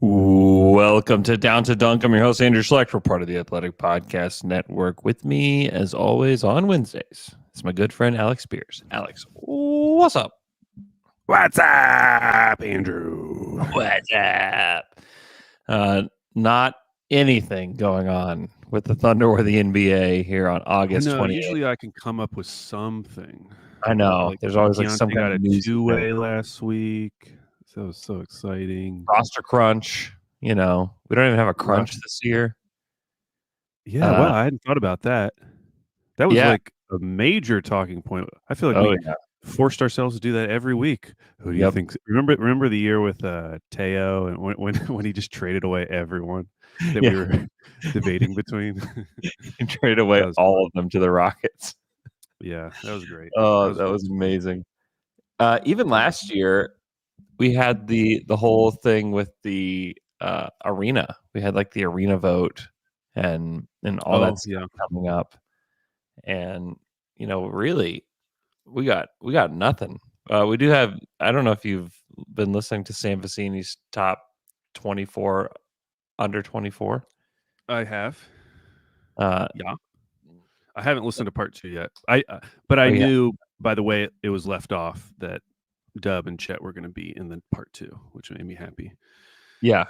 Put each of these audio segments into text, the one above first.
Welcome to Down to Dunk. I'm your host, Andrew Schlecht. We're part of the Athletic Podcast Network. With me, as always, on Wednesdays, it's my good friend, Alex Speers. Alex, what's up? What's up, Andrew? What's up? Not anything going on with the Thunder or the NBA here on August 28th. Usually I can come up with something. I know. There's always like some kind got of a news two-way last week. So it was so exciting. roster crunch. We don't even have a crunch this year. Yeah, wow, I hadn't thought about that. That was like a major talking point. I feel like we forced ourselves to do that every week. Who do you think? Remember the year with Teo and when he just traded away everyone that we were debating between? He traded away all of them to the Rockets. Yeah, that was great. Oh, that was amazing. Even last year, we had the whole thing with the arena. We had like the arena vote and all that stuff coming up. And really, we got nothing. We do have. I don't know if you've been listening to Sam Vecini's top 24 under 24. I have. Yeah. I haven't listened to part 2 yet. But I knew by the way it was left off that Dub and Chet were going to be in the part 2, which made me happy. Yeah,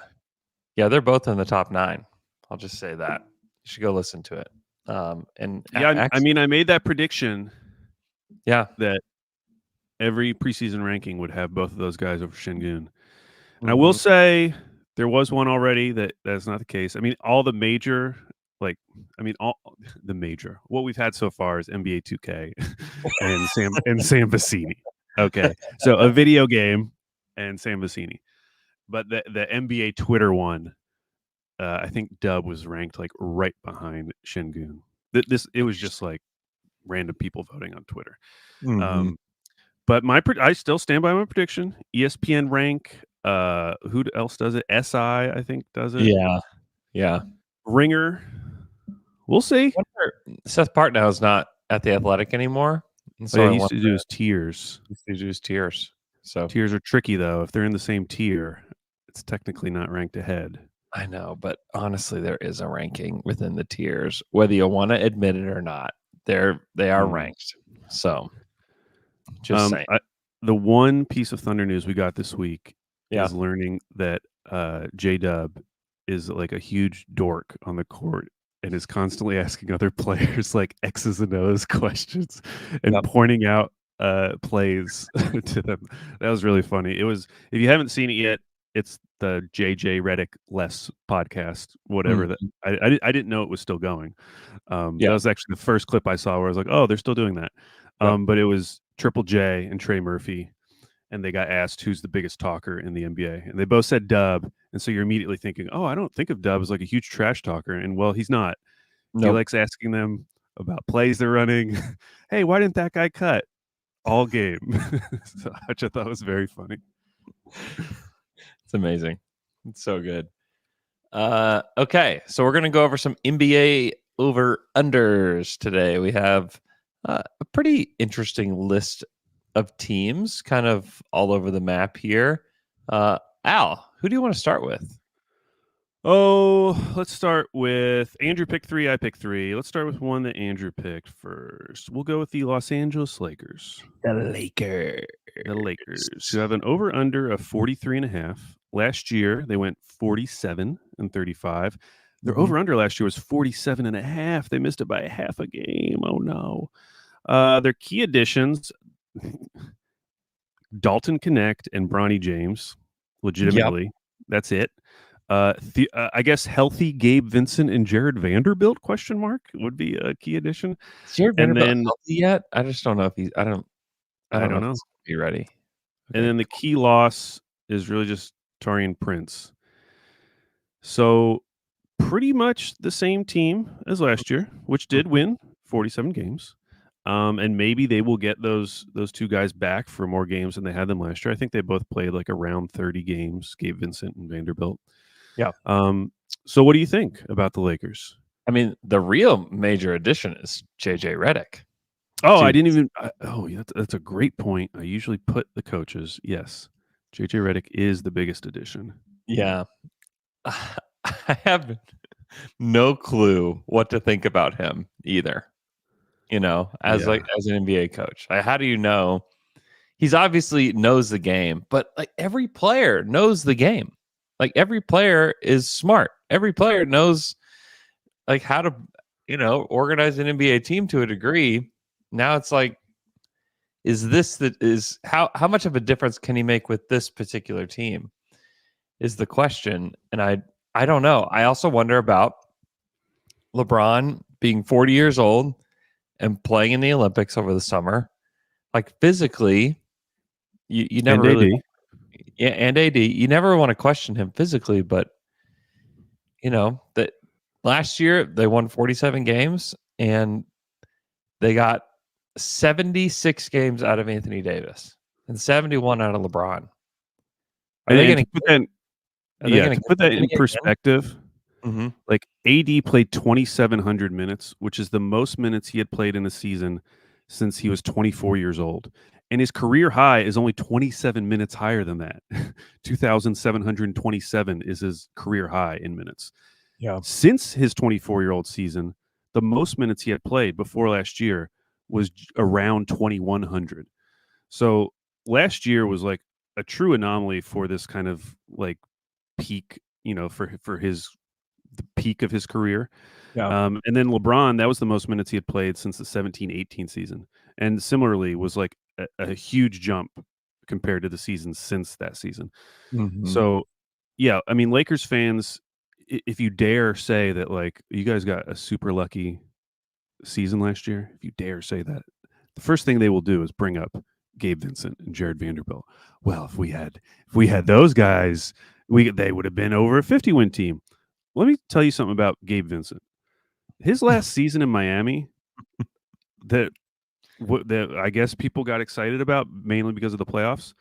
they're both in the top 9. I'll just say that. You should go listen to it. I made that prediction. Yeah, that every preseason ranking would have both of those guys over Şengün. And I will say there was one already that's not the case. I mean, all the major. What we've had so far is NBA 2K and Sam Vecini. Okay, so a video game and Sam Vecini, but the NBA Twitter one, I think Dub was ranked like right behind Şengün. It was just like random people voting on Twitter. But I still stand by my prediction. ESPN rank. Who else does it? SI, I think, does it. Yeah. Ringer. We'll see. Seth Partnow is not at the Athletic anymore. And so he used to do his tiers. So tiers are tricky, though. If they're in the same tier, it's technically not ranked ahead. I know, but honestly, there is a ranking within the tiers, whether you want to admit it or not. They are ranked. So, just saying. The one piece of Thunder news we got this week is learning that J-Dub is like a huge dork on the court and is constantly asking other players like X's and O's questions and pointing out plays to them. That was really funny. It was, if you haven't seen it yet, it's the JJ Redick Less podcast, whatever. That I didn't know it was still going. That was actually the first clip I saw where I was like, oh, they're still doing that. But it was Triple J and Trey Murphy, and they got asked who's the biggest talker in the NBA, and they both said Dub. And so you're immediately thinking, oh, I don't think of Dub as like a huge trash talker. And well, he's not. He likes asking them about plays they're running. Hey, why didn't that guy cut all game? Which I thought was very funny. It's amazing. It's so good. Okay, so we're going to go over some NBA over-unders today. We have a pretty interesting list of teams kind of all over the map here. Al, who do you want to start with? Oh, let's start with Andrew picked 3. I picked 3. Let's start with one that Andrew picked first. We'll go with the Los Angeles Lakers. The Lakers, who have an over-under of 43.5. Last year, they went 47 and 35. Their over-under last year was 47.5. They missed it by half a game. Oh, no. Their key additions, Dalton Connect and Bronny James, legitimately. Yep. That's it. I guess healthy Gabe Vincent and Jared Vanderbilt would be a key addition. Is Jared Vanderbilt healthy yet? I just don't know if he's. I don't know. Be ready. Okay. And then the key loss is really just Taurean Prince. So pretty much the same team as last year, which did win 47 games. And maybe they will get those 2 guys back for more games than they had them last year. I think they both played like around 30 games, Gabe Vincent and Vanderbilt. Yeah. So what do you think about the Lakers? I mean, the real major addition is JJ Redick. Oh, I didn't even. That's a great point. I usually put the coaches. Yes. JJ Redick is the biggest addition. Yeah. I have no clue what to think about him either. As Yeah. as an NBA coach, how do you know? He's obviously knows the game, but like every player knows the game. Like every player is smart. Every player knows like how to, organize an NBA team to a degree. Now it's like, how much of a difference can he make with this particular team is the question. And I don't know. I also wonder about LeBron being 40 years old and playing in the Olympics over the summer. Like physically, you never And really, AD. yeah, and AD, you never want to question him physically, but that last year they won 47 games and they got 76 games out of Anthony Davis and 71 out of LeBron. Are they And going to put that, to put that in perspective, like AD played 2,700 minutes, which is the most minutes he had played in a season since he was 24 years old. And his career high is only 27 minutes higher than that. 2,727 is his career high in minutes. Yeah. Since his 24-year-old season, the most minutes he had played before last year was around 2,100. So last year was like a true anomaly for this kind of like peak, for his the peak of his career. Yeah. And then LeBron, that was the most minutes he had played since the 17-18 season. And similarly was like a huge jump compared to the season since that season. So, yeah, I mean, Lakers fans, if you dare say that, like, you guys got a super lucky season last year, if you dare say that, the first thing they will do is bring up Gabe Vincent and Jared Vanderbilt. Well, if we had those guys, they would have been over a 50-win team. Let me tell you something about Gabe Vincent. His last season in Miami, that I guess people got excited about mainly because of the playoffs.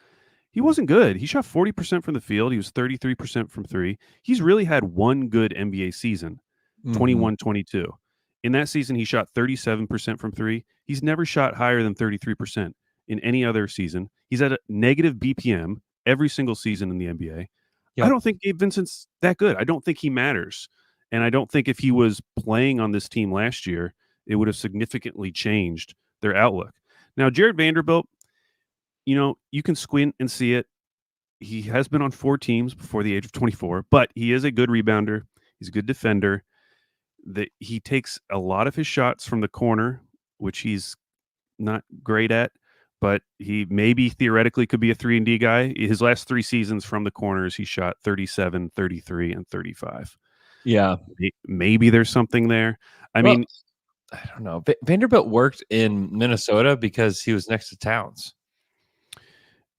He wasn't good. He shot 40% from the field. He was 33% from three. He's really had one good NBA season, 21-22. In that season, he shot 37% from three. He's never shot higher than 33% in any other season. He's at a negative BPM every single season in the NBA. Yep. I don't think Gabe Vincent's that good. I don't think he matters. And I don't think if he was playing on this team last year, it would have significantly changed their outlook. Now, Jared Vanderbilt, you can squint and see it. He has been on 4 teams before the age of 24, but he is a good rebounder. He's a good defender. He takes a lot of his shots from the corner, which he's not great at, but he maybe theoretically could be a 3-and-D guy. His last 3 seasons from the corners, he shot 37, 33, and 35. Yeah. Maybe there's something there. I mean, I don't know. Vanderbilt worked in Minnesota because he was next to Towns.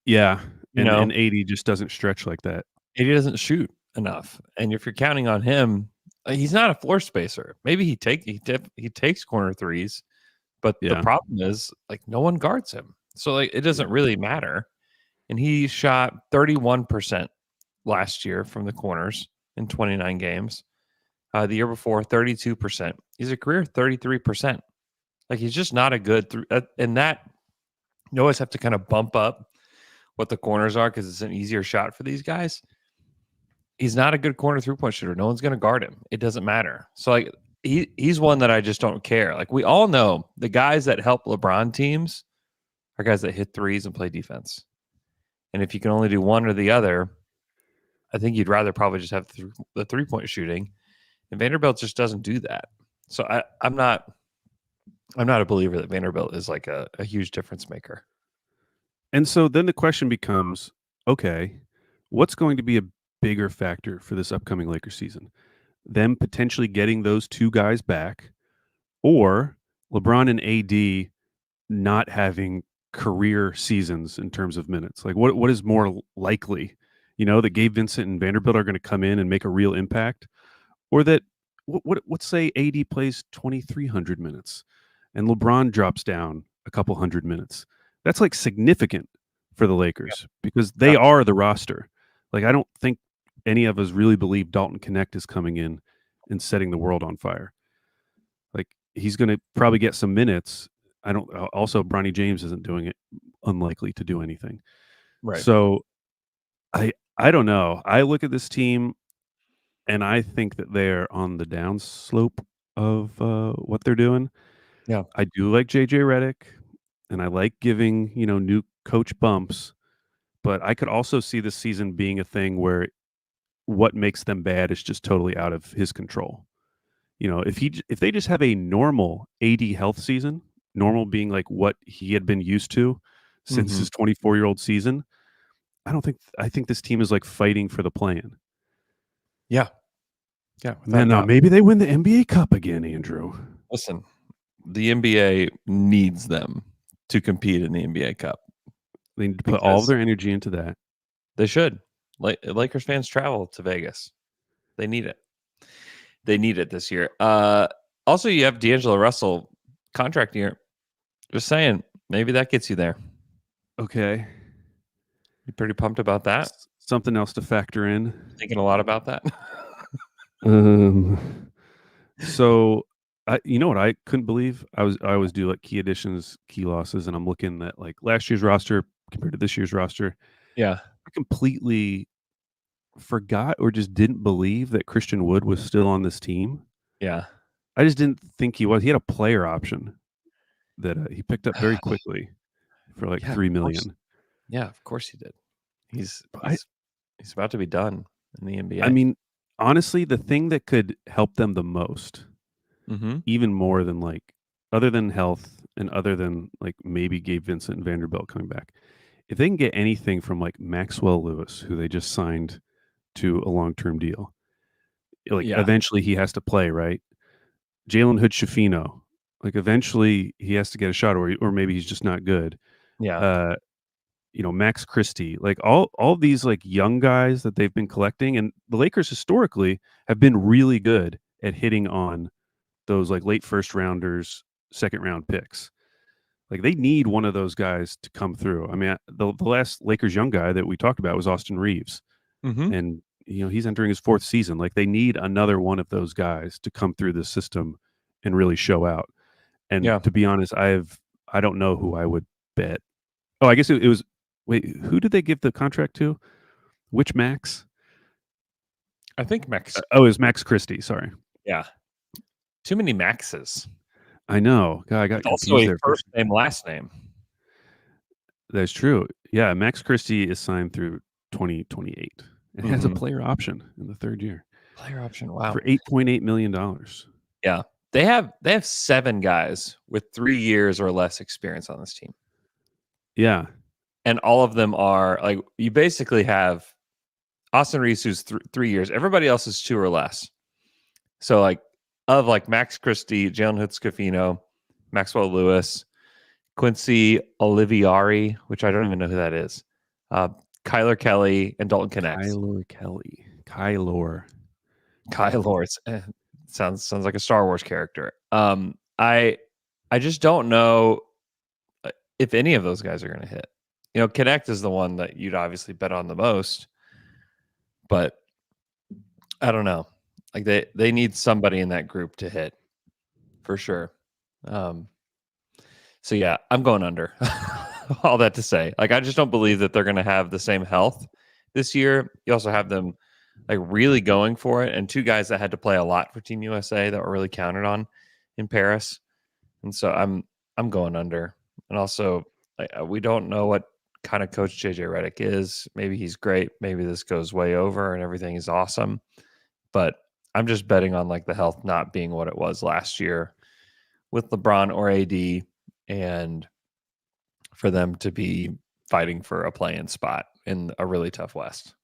Yeah, and AD just doesn't stretch like that. AD doesn't shoot enough, and if you're counting on him, he's not a floor spacer. Maybe he takes corner threes, but the problem is like no one guards him, so like it doesn't really matter. And he shot 31% last year from the corners in 29 games. The year before, 32%. He's a career 33%. Like he's just not a good and that you always have to kind of bump up what the corners are because it's an easier shot for these guys. He's not a good corner 3-point shooter. No one's going to guard him. It doesn't matter. So like he's one that I just don't care. Like we all know the guys that help LeBron teams are guys that hit threes and play defense. And if you can only do one or the other, I think you'd rather probably just have the 3-point shooting. And Vanderbilt just doesn't do that. So I'm not a believer that Vanderbilt is like a huge difference maker. And so then the question becomes, okay, what's going to be a bigger factor for this upcoming Lakers season? Them potentially getting those 2 guys back, or LeBron and AD not having career seasons in terms of minutes? Like what is more likely? That Gabe Vincent and Vanderbilt are going to come in and make a real impact, or that let's say AD plays 2,300 minutes and LeBron drops down a couple hundred minutes. That's like significant for the Lakers because they are the roster. Like I don't think any of us really believe Dalton Connect is coming in and setting the world on fire. Like he's going to probably get some minutes. Also Bronny James isn't doing it, unlikely to do anything. Right. So I don't know. I look at this team and I think that they're on the downslope of what they're doing. Yeah. I do like JJ Redick, and I like giving new coach bumps, but I could also see this season being a thing where what makes them bad is just totally out of his control. If they just have a normal AD health season, normal being like what he had been used to since his 24-year-old season, I think this team is like fighting for the play-in. Yeah. Yeah. Man, now maybe they win the NBA Cup again, Andrew. Listen, the NBA needs them to compete in the NBA Cup. They need to put all of their energy into that. They should. Lakers fans travel to Vegas. They need it. They need it this year. Also, you have D'Angelo Russell contract year. Just saying, maybe that gets you there. Okay. You pretty pumped about that? Something else to factor in. Thinking a lot about that. So, you know what I couldn't believe? I always do like key additions, key losses, and I'm looking at like last year's roster compared to this year's roster. Yeah. I completely forgot or just didn't believe that Christian Wood was still on this team. Yeah. I just didn't think he was. He had a player option that he picked up very quickly for like $3 million. Yeah, of course he did. He's about to be done in the NBA. I mean, honestly, the thing that could help them the most, even more than like, other than health and other than like maybe Gabe Vincent and Vanderbilt coming back, if they can get anything from like Maxwell Lewis, who they just signed to a long-term deal, like eventually he has to play, right? Jalen Hood-Schifino, like eventually he has to get a shot, or maybe he's just not good. Yeah. Max Christie, like all these like young guys that they've been collecting, and the Lakers historically have been really good at hitting on those like late first rounders, second round picks. Like they need one of those guys to come through. I mean, the last Lakers young guy that we talked about was Austin Reeves, and he's entering his 4th season. Like they need another one of those guys to come through the system and really show out. And to be honest, I don't know who I would bet. Oh, I guess it was. Wait, who did they give the contract to? Which Max? I think Max. It was Max Christie. Sorry. Yeah. Too many Maxes. I know. God, I got confused also a there. First name, last name. That's true. Yeah, Max Christie is signed through 2028. It has a player option in the 3rd year. Player option. Wow. For $8.8 million. Yeah. They have 7 guys with 3 years or less experience on this team. Yeah. And all of them are like, you basically have Austin Reeves, who's 3 years. Everybody else is 2 or less. So like of like Max Christie, Jalen Hood-Schifino, Maxwell Lewis, Quincy Olivieri, which I don't even know who that is, Kyler Kelly, and Dalton Knecht. Kyler. Sounds like a Star Wars character. I just don't know if any of those guys are going to hit. Knecht is the one that you'd obviously bet on the most, but I don't know. Like they need somebody in that group to hit for sure. So yeah, I'm going under. All that to say, like I just don't believe that they're going to have the same health this year. You also have them like really going for it, and 2 guys that had to play a lot for Team USA that were really counted on in Paris, and so I'm going under. And also, we don't know what kind of coach JJ Redick is. Maybe he's great. Maybe this goes way over and everything is awesome. But I'm just betting on like the health not being what it was last year with LeBron or AD, and for them to be fighting for a play-in spot in a really tough West.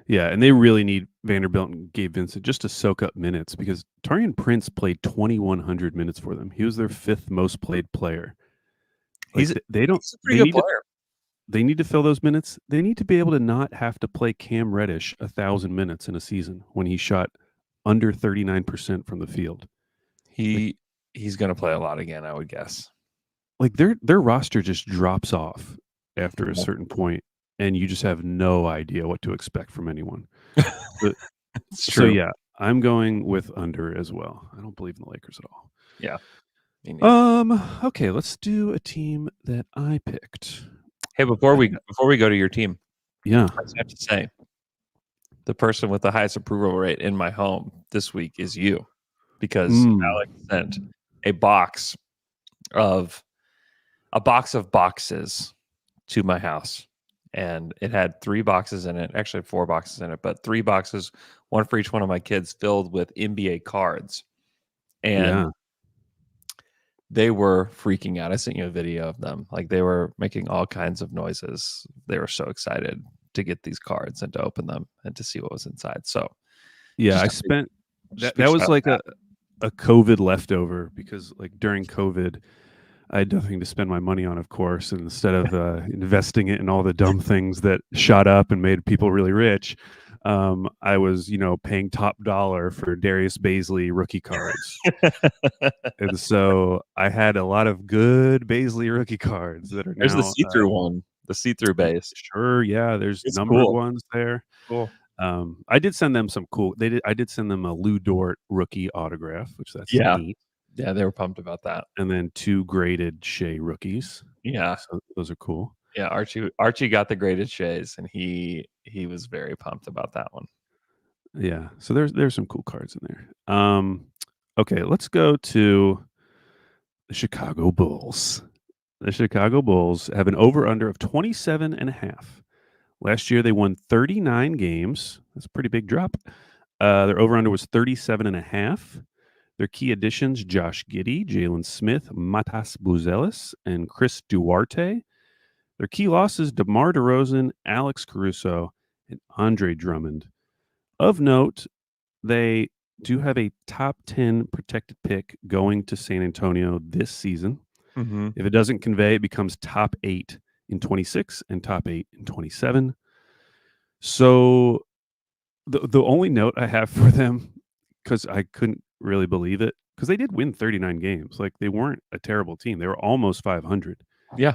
Yeah, and they really need Vanderbilt and Gabe Vincent just to soak up minutes, because Taurean Prince played 2,100 minutes for them. He was their 5th most played player. Like, he's a pretty good player. They need to fill those minutes. They need to be able to not have to play Cam Reddish 1,000 minutes in a season when he shot under 39% from the field. He's going to play a lot again, I would guess. Like their roster just drops off after a certain point, and you just have no idea what to expect from anyone. So yeah, I'm going with under as well. I don't believe in the Lakers at all. Yeah. Okay, let's do a team that I picked. Hey, before we go to your team, yeah, I have to say, the person with the highest approval rate in my home this week is you, because Alex sent a box of boxes to my house, and it had 3 boxes in it, actually 4 boxes in it, but 3 boxes, one for each one of my kids, filled with NBA cards. And they were freaking out. I sent you a video of them. Like, they were making all kinds of noises. They were so excited to get these cards and to open them and to see what was inside. So yeah, I spent that was like a COVID leftover, because like during COVID, I had nothing to spend my money on, of course. And instead of investing it in all the dumb things that shot up and made people really rich, I was, paying top dollar for Darius Baisley rookie cards. And so I had a lot of good Baisley rookie cards that are There's now the see-through one, the see-through base. Sure, yeah, there's It's numbered cool. ones there. Cool. I did send them some cool. I did send them a Lou Dort rookie autograph, which that's neat. Yeah, they were pumped about that. And then 2 graded Shea rookies. Yeah, so those are cool. Yeah, Archie got the graded Shays, and he was very pumped about that one. Yeah, so there's some cool cards in there. Okay, let's go to the Chicago Bulls. The Chicago Bulls have an over-under of 27.5. Last year, they won 39 games. That's a pretty big drop. Their over-under was 37.5. Their key additions, Josh Giddey, Jalen Smith, Matas Buzelis, and Chris Duarte. Their key losses, DeMar DeRozan, Alex Caruso, and Andre Drummond. Of note, they do have a top 10 protected pick going to San Antonio this season. Mm-hmm. If it doesn't convey, it becomes top 8 in 26 and top 8 in 27. So the only note I have for them, because I couldn't really believe it, because they did win 39 games. Like, they weren't a terrible team. They were almost 500. Yeah.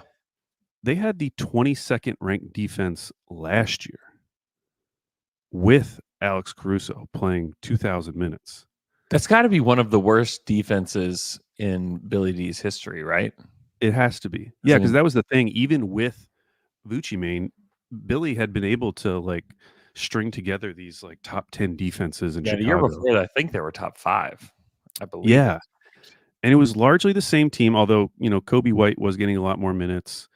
They had the 22nd ranked defense last year with Alex Caruso playing 2,000 minutes. That's got to be one of the worst defenses in Billy D's history, right? It has to be. Yeah, because that was the thing. Even with Vucci, Billy had been able to like string together these like top 10 defenses in Chicago. The year before, I think they were top 5, I believe. Yeah. And it was largely the same team, although, Kobe White was getting a lot more minutes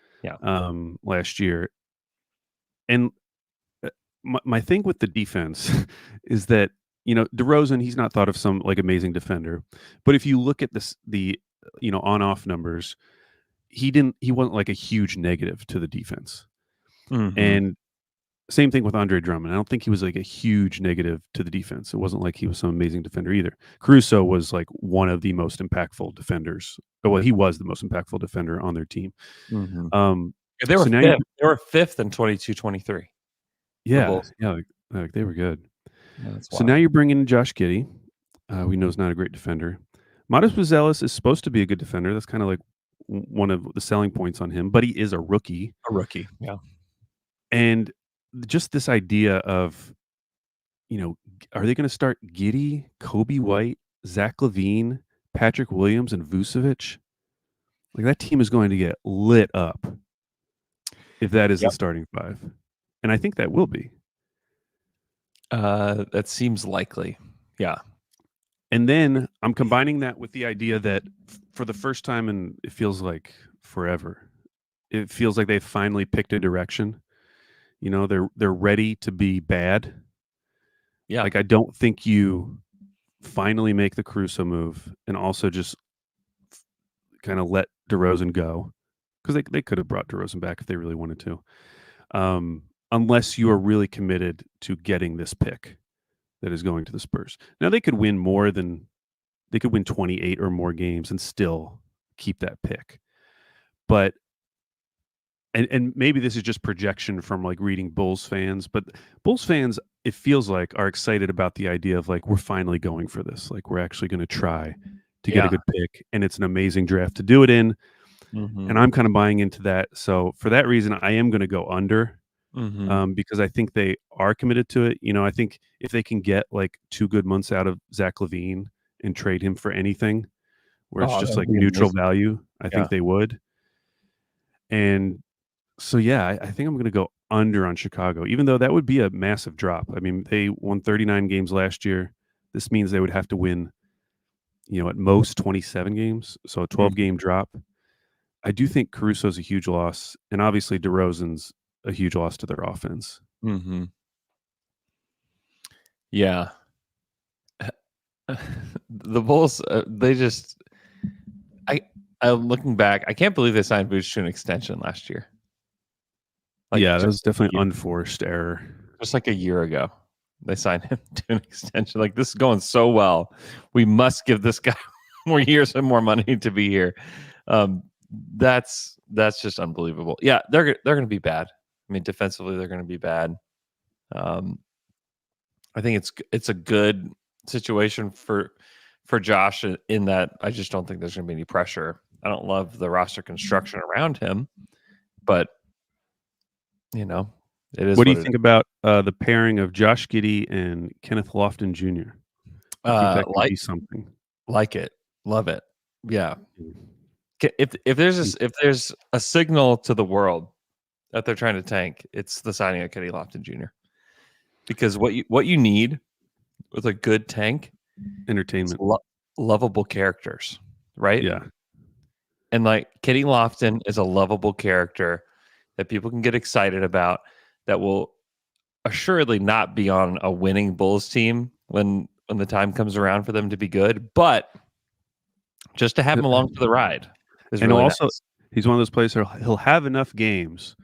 last year. And my thing with the defense is that, DeRozan, he's not thought of some like amazing defender. But if you look at the on-off numbers, he wasn't like a huge negative to the defense. Mm-hmm. And same thing with Andre Drummond. I don't think he was like a huge negative to the defense. It wasn't like he was some amazing defender either. Caruso was like one of the most impactful defenders. Well, he was the most impactful defender on their team. Mm-hmm. They were fifth. They were 5th in 22-23. Yeah, like they were good. Yeah, so now you're bringing in Josh Giddey. We know he's not a great defender. Matas Buzelis is supposed to be a good defender. That's kind of like one of the selling points on him, but he is a rookie. Yeah. And just this idea of, are they going to start Giddey, Kobe White, Zach LaVine, Patrick Williams, and Vucevic? Like, that team is going to get lit up if that is the starting 5. And I think that will be. That seems likely. Yeah. And then I'm combining that with the idea that for the first time, and it feels like forever, it feels like they've finally picked a direction. They're ready to be bad. Yeah. Like, I don't think you finally make the Caruso move and also just kind of let DeRozan go, because they could have brought DeRozan back if they really wanted to. Unless you are really committed to getting this pick that is going to the Spurs. Now, they could win 28 or more games and still keep that pick. But and maybe this is just projection from like reading Bulls fans, but Bulls fans, it feels like, are excited about the idea of like, we're finally going for this. Like, we're actually going to try to get a good pick, and it's an amazing draft to do it in. Mm-hmm. And I'm kind of buying into that. So for that reason, I am going to go under. Because I think they are committed to it. I think if they can get like 2 good months out of Zach LaVine and trade him for anything, where it's just like neutral value, I think they would. And So yeah, I think I'm going to go under on Chicago, even though that would be a massive drop. I mean, they won 39 games last year. This means they would have to win, at most 27 games, so a 12-game drop. I do think Caruso's a huge loss, and obviously DeRozan's a huge loss to their offense. Mm-hmm. Yeah. The Bulls, I'm looking back, I can't believe they signed Vooch to an extension last year. Yeah, that was definitely unforced error. Just like a year ago, they signed him to an extension. Like, this is going so well. We must give this guy more years and more money to be here. That's just unbelievable. Yeah, they're going to be bad. I mean, defensively, they're going to be bad. I think it's a good situation for Josh in that I just don't think there's going to be any pressure. I don't love the roster construction around him, but it is. What do you think about the pairing of Josh Giddey and Kenneth Lofton Jr.? I think that could be something. Like it, love it. Yeah. If there's a signal to the world that they're trying to tank, it's the signing of Kenny Lofton Jr. Because what you need with a good tank, entertainment, lovable characters, right? Yeah. And like Kenny Lofton is a lovable character that people can get excited about, that will assuredly not be on a winning Bulls team when the time comes around for them to be good, but just to have him along for the ride is really also nice. He's one of those players where he'll have enough games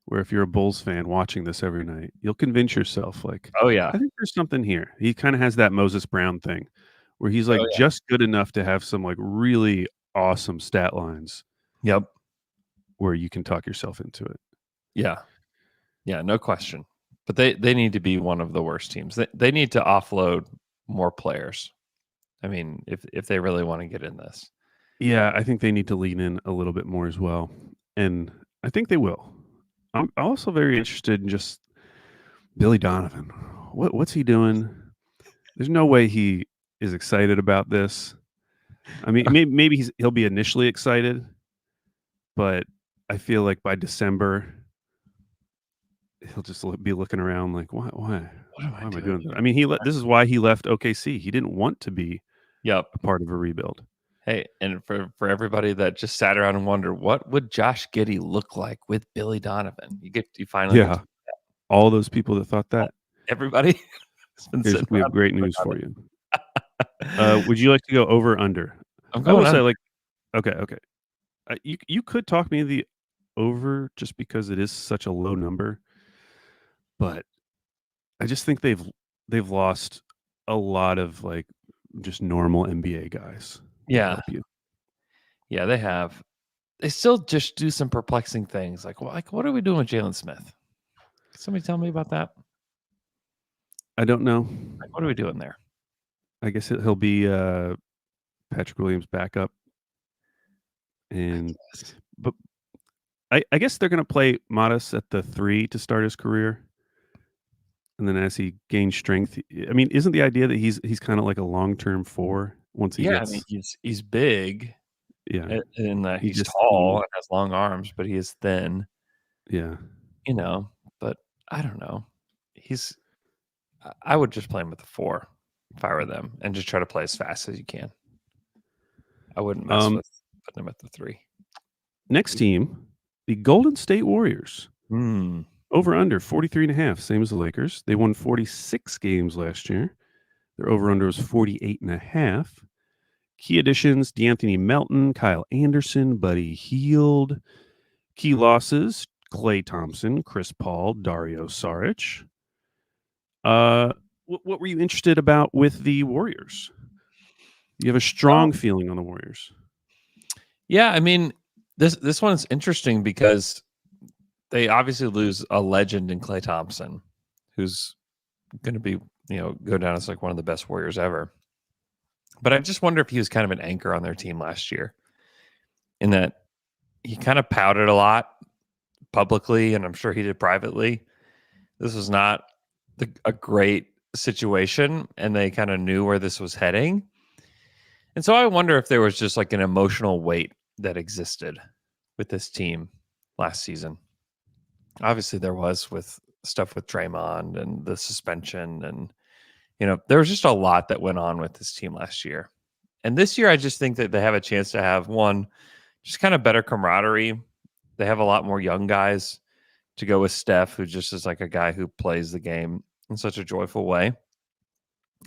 where if you're a Bulls fan watching this every night, you'll convince yourself, like, oh yeah, I think there's something here. He kind of has that Moses Brown thing where he's like just good enough to have some like really awesome stat lines. Yep. Where you can talk yourself into it. Yeah. Yeah, no question. But they need to be one of the worst teams. They need to offload more players. I mean, if they really want to get in this. Yeah, I think they need to lean in a little bit more as well. And I think they will. I'm also very interested in just Billy Donovan. What's he doing? There's no way he is excited about this. I mean, maybe he'll be initially excited, but I feel like by December he'll just be looking around like, why am I doing this? I mean, this is why he left OKC. He didn't want to be a part of a rebuild. Hey, and for everybody that just sat around and wondered, what would Josh Giddey look like with Billy Donovan? You finally all those people that thought that. Everybody. We have great news for you. Would you like to go over or under? I'm going under. Okay. You could talk me the over just because it is such a low number, but I just think they've lost a lot of like just normal NBA guys. Yeah. Yeah, they have. They still just do some perplexing things. Like what are we doing with Jalen Smith? Can somebody tell me about that? I don't know. Like, what are we doing there? I guess he'll be Patrick Williams' backup. But I guess they're going to play Modest at the 3 to start his career. And then as he gains strength, I mean, isn't the idea that he's kind of like a long-term 4 once he gets... I mean, he's big. Yeah. And he's tall and has long arms, but he is thin. Yeah. But I don't know. I would just play him at the 4 if I were them and just try to play as fast as you can. I wouldn't mess with putting him at the 3. Next team, the Golden State Warriors. Over under 43.5, same as the Lakers. They won 46 games last year. Their over under was 48.5. Key additions: DeAnthony Melton, Kyle Anderson, Buddy Hield. Key losses: Klay Thompson, Chris Paul, Dario Saric. What were you interested about with the Warriors? You have a strong feeling on the Warriors. Yeah, I mean, this one's interesting because they obviously lose a legend in Klay Thompson, who's going to be, go down as like one of the best Warriors ever. But I just wonder if he was kind of an anchor on their team last year, in that he kind of pouted a lot publicly, and I'm sure he did privately. This was not a great situation, and they kind of knew where this was heading. And so I wonder if there was just like an emotional weight that existed with this team last season. obviously there was with stuff with Draymond and the suspension, and there was just a lot that went on with this team last year. And this year, I just think that they have a chance to have one, just kind of better camaraderie. They have a lot more young guys to go with Steph, who just is like a guy who plays the game in such a joyful way.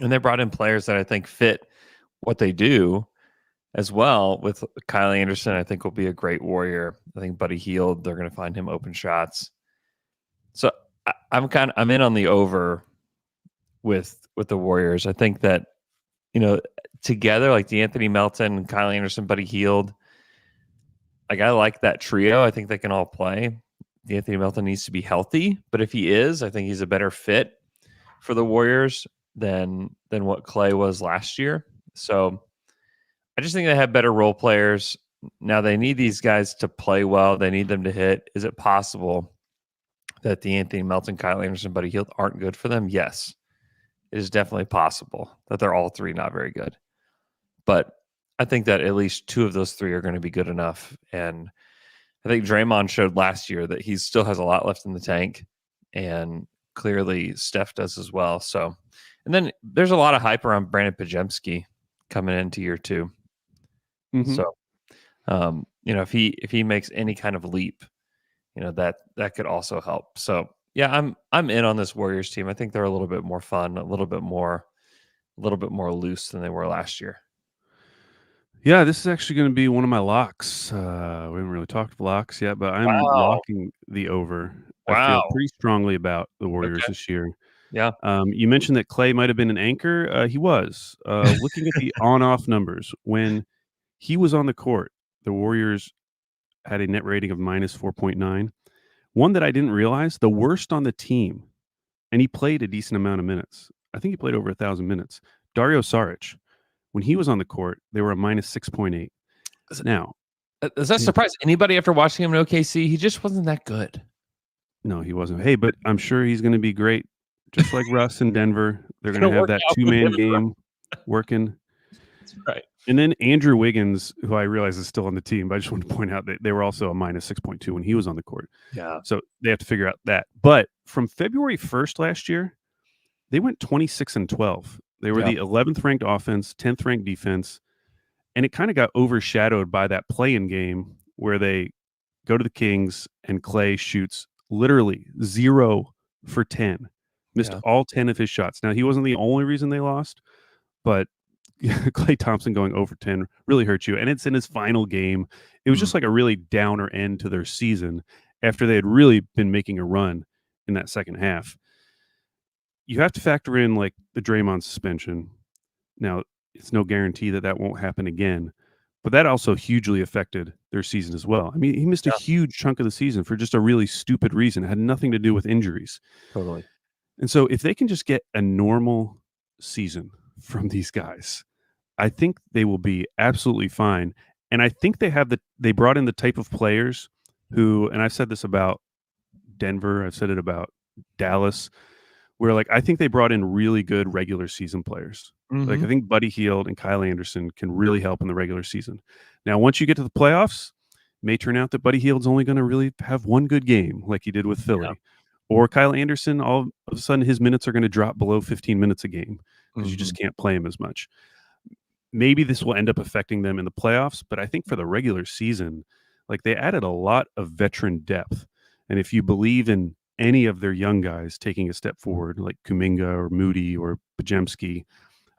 And they brought in players that I think fit what they do as well. With Kyle Anderson, I think will be a great Warrior. I think Buddy Hield, they're going to find him open shots. So I'm in on the over with the Warriors. I think that together, like DeAnthony Melton, Kyle Anderson, Buddy Hield, like I like that trio. I think they can all play. DeAnthony Melton needs to be healthy, but if he is, I think he's a better fit for the Warriors than what Clay was last year. So I just think they have better role players. Now they need these guys to play well. They need them to hit. Is it possible that DeAnthony Melton, Kyle Anderson, Buddy Hield aren't good for them? Yes, it is definitely possible that they're all three not very good. But I think that at least two of those three are going to be good enough. And I think Draymond showed last year that he still has a lot left in the tank. And clearly Steph does as well. So, and then there's a lot of hype around Brandon Podziemski coming into year 2. Mm-hmm. So, if he makes any kind of leap, that could also help. So yeah, I'm in on this Warriors team. I think they're a little bit more fun, a little bit more loose than they were last year. Yeah, this is actually going to be one of my locks. We haven't really talked locks yet, but I'm locking the over. Wow. I feel pretty strongly about the Warriors this year. Yeah. You mentioned that Clay might have been an anchor. He was. Looking at the on-off numbers, when he was on the court, the Warriors had a net rating of minus 4.9. One that I didn't realize, the worst on the team, and he played a decent amount of minutes. I think he played over 1,000 minutes. Dario Saric, when he was on the court, they were a minus 6.8. Now, does that surprise anybody after watching him in OKC? He just wasn't that good. No, he wasn't. Hey, but I'm sure he's going to be great. Just like Russ in Denver, they're going to have that 2-man game working. That's right. And then Andrew Wiggins, who I realize is still on the team, but I just want to point out that they were also a minus 6.2 when he was on the court. Yeah. So they have to figure out that. But from February 1st last year, they went 26-12. They were the 11th ranked offense, 10th ranked defense. And it kind of got overshadowed by that play-in game where they go to the Kings and Clay shoots literally 0 for 10. Missed all 10 of his shots. Now, he wasn't the only reason they lost, but Klay Thompson going over 10 really hurt you. And it's in his final game. It was just like a really downer end to their season after they had really been making a run in that second half. You have to factor in like the Draymond suspension. Now, it's no guarantee that won't happen again, but that also hugely affected their season as well. I mean, he missed a huge chunk of the season for just a really stupid reason. It had nothing to do with injuries. Totally. And so if they can just get a normal season from these guys, I think they will be absolutely fine. And I think they brought in the type of players who, and I've said this about Denver, I've said it about Dallas, where like I think they brought in really good regular season players. Mm-hmm. Like I think Buddy Hield and Kyle Anderson can really help in the regular season. Now, once you get to the playoffs, it may turn out that Buddy Hield's only going to really have one good game like he did with Philly. Yeah. Or Kyle Anderson, all of a sudden his minutes are going to drop below 15 minutes a game because you just can't play him as much. Maybe this will end up affecting them in the playoffs, but I think for the regular season, like they added a lot of veteran depth. And if you believe in any of their young guys taking a step forward, like Kuminga or Moody or Podziemski,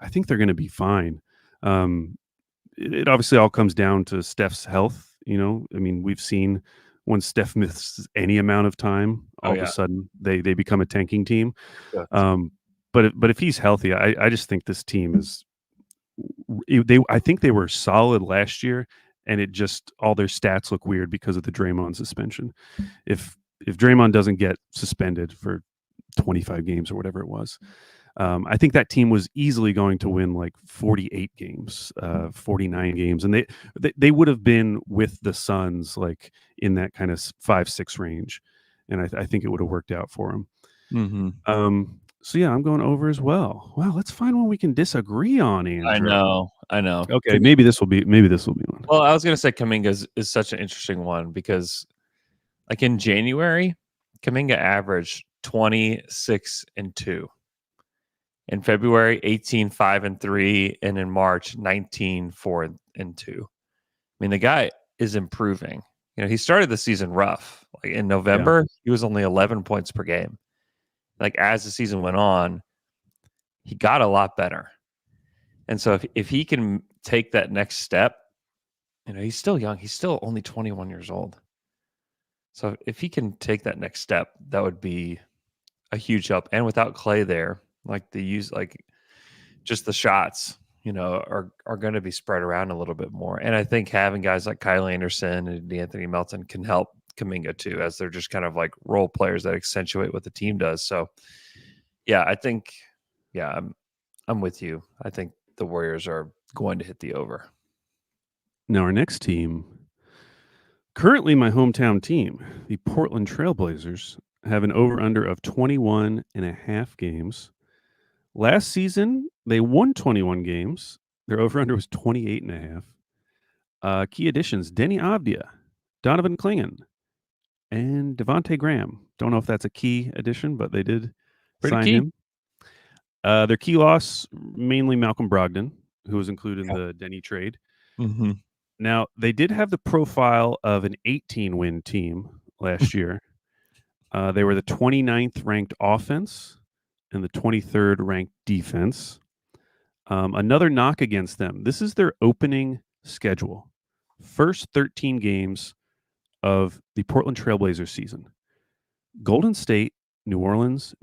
I think they're going to be fine. It obviously all comes down to Steph's health. I mean, we've seen when Steph misses any amount of time, all of a sudden they become a tanking team. Yeah. But if he's healthy, I just think this team is. I think they were solid last year, and it just all their stats look weird because of the Draymond suspension. If Draymond doesn't get suspended for 25 games or whatever it was, I think that team was easily going to win like 48 games, 49 games, and they would have been with the Suns like in that kind of 5-6 range, and I think it would have worked out for them. Mm-hmm. So yeah, I'm going over as well. Wow, let's find one we can disagree on, Andrew. I know. Okay, maybe this will be one. Well, I was going to say Kuminga is such an interesting one because, like in January, Kuminga averaged 26-2. In February, 18-5-3, and in March, 19-4-2. I mean, the guy is improving. He started the season rough. Like in November, he was only 11 points per game. Like as the season went on, he got a lot better. And so if he can take that next step, he's still young. He's still only 21 years old. So if he can take that next step, that would be a huge help. And without Clay there, just the shots, are going to be spread around a little bit more. And I think having guys like Kyle Anderson and Anthony Melton can help Kuminga too, as they're just kind of like role players that accentuate what the team does. So yeah, I think, I'm with you. I think the Warriors are going to hit the over. Now our next team, currently my hometown team, the Portland Trailblazers, have an over-under of 21.5 games. Last season, they won 21 games. Their over-under was 28.5. Key additions, Denny Avdia, Donovan Clingan, and Devontae Graham. Don't know if that's a key addition, but they did sign him. Their key loss, mainly Malcolm Brogdon, who was included in the Denny trade. Mm-hmm. Now, they did have the profile of an 18-win team last year. They were the 29th ranked offense and the 23rd ranked defense. Another knock against them. This is their opening schedule. First 13 games of the Portland Trailblazers season. Golden State, New Orleans,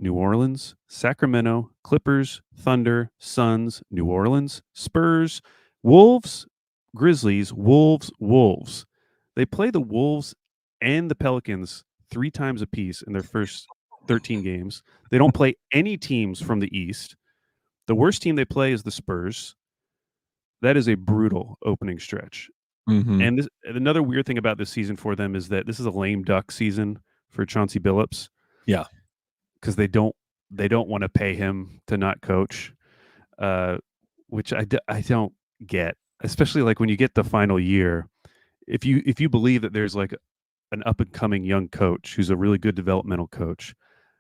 Sacramento, Clippers, Thunder, Suns, New Orleans, Spurs, Wolves, Grizzlies, Wolves. They play the Wolves and the Pelicans 3 times apiece in their first 13 games. They don't play any teams from the East. The worst team they play is the Spurs. That is a brutal opening stretch. Mm-hmm. And another weird thing about this season for them is that this is a lame duck season for Chauncey Billups. Yeah. Because they don't want to pay him to not coach, which I don't get, especially like when you get the final year. If you believe that there's like an up and coming young coach who's a really good developmental coach,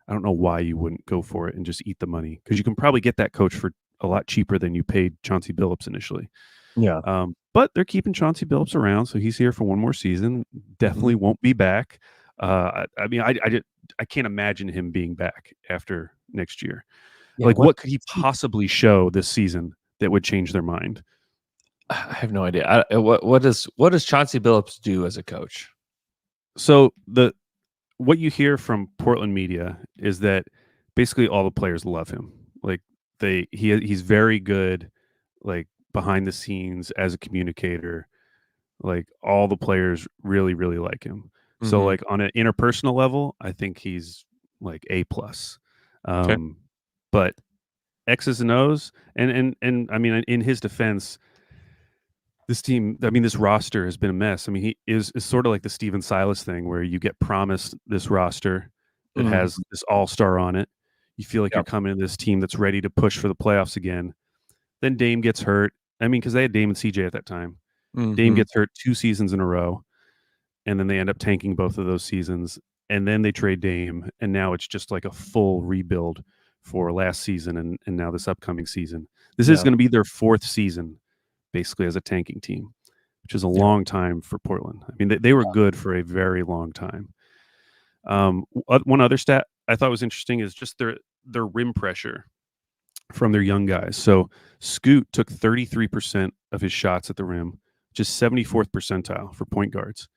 I don't know why you wouldn't go for it and just eat the money, because you can probably get that coach for a lot cheaper than you paid Chauncey Billups initially. Yeah. But they're keeping Chauncey Billups around, so he's here for one more season. Definitely won't be back. I mean, I can't imagine him being back after next year. Yeah, like, what could he possibly show this season that would change their mind? I have no idea. What does Chauncey Billups do as a coach? So what you hear from Portland media is that basically all the players love him. Like he's very good, like behind the scenes as a communicator. Like all the players really, really like him. Mm-hmm. So like on an interpersonal level, I think he's like A+. Okay. But X's and O's, and I mean, in his defense, this team, I mean, this roster has been a mess. I mean, he is sort of like the Steven Silas thing, where you get promised this roster that has this all-star on it. You feel like you're coming to this team that's ready to push for the playoffs again. Then Dame gets hurt. I mean, because they had Dame and CJ at that time. Dame gets hurt 2 seasons in a row, and then they end up tanking both of those seasons. And then they trade Dame, and now it's just like a full rebuild for last season and now this upcoming season. This is going to be their 4th season, basically, as a tanking team, which is a long time for Portland. I mean, they were good for a very long time. One other stat I thought was interesting is just their rim pressure from their young guys. So Scoot took 33% of his shots at the rim, which is 74th percentile for point guards.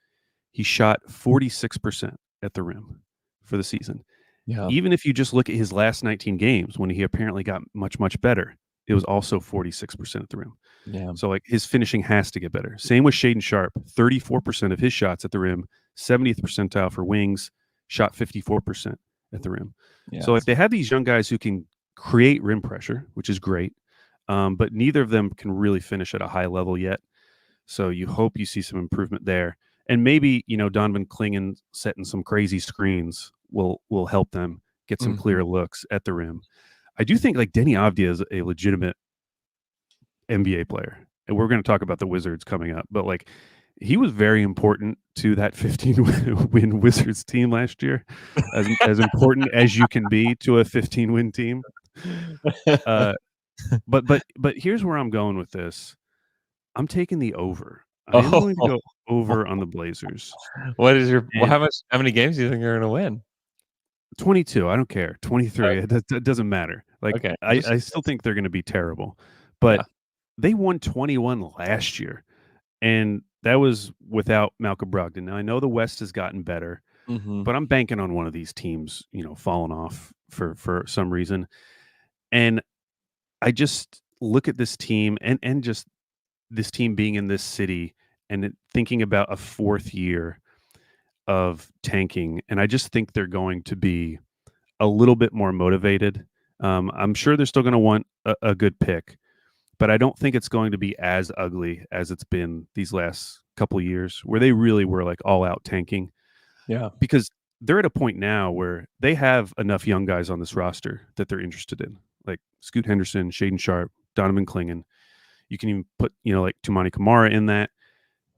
He shot 46% at the rim for the season. Yeah. Even if you just look at his last 19 games, when he apparently got much, much better, it was also 46% at the rim. Yeah. So like his finishing has to get better. Same with Shaedon Sharpe, 34% of his shots at the rim, 70th percentile for wings, shot 54% at the rim. Yeah. So if they have these young guys who can create rim pressure, which is great, but neither of them can really finish at a high level yet. So you hope you see some improvement there. And maybe, Donovan Clingan setting some crazy screens will help them get some clear looks at the rim. I do think like Denny Avdia is a legitimate NBA player. And we're going to talk about the Wizards coming up, but like He was very important to that 15-win Wizards team last year, as important as you can be to a 15-win team. But here's where I'm going with this. I'm taking the over. I am going to go over on the Blazers. What is your how many games do you think you're going to win? 22. I don't care. 23. It doesn't matter. Like, okay, I still think they're going to be terrible, but they won 21 last year, and that was without Malcolm Brogdon. Now I know the West has gotten better, but I'm banking on one of these teams, falling off for some reason, and I just look at this team and just this team being in this city and thinking about a fourth year of tanking, and I just think they're going to be a little bit more motivated. I'm sure they're still going to want a good pick, but I don't think it's going to be as ugly as it's been these last couple of years where they really were like all out tanking. Yeah. Because they're at a point now where they have enough young guys on this roster that they're interested in, like Scoot Henderson, Shaden Sharp, Donovan Clingan. You can even put, like Tumani Kamara in that.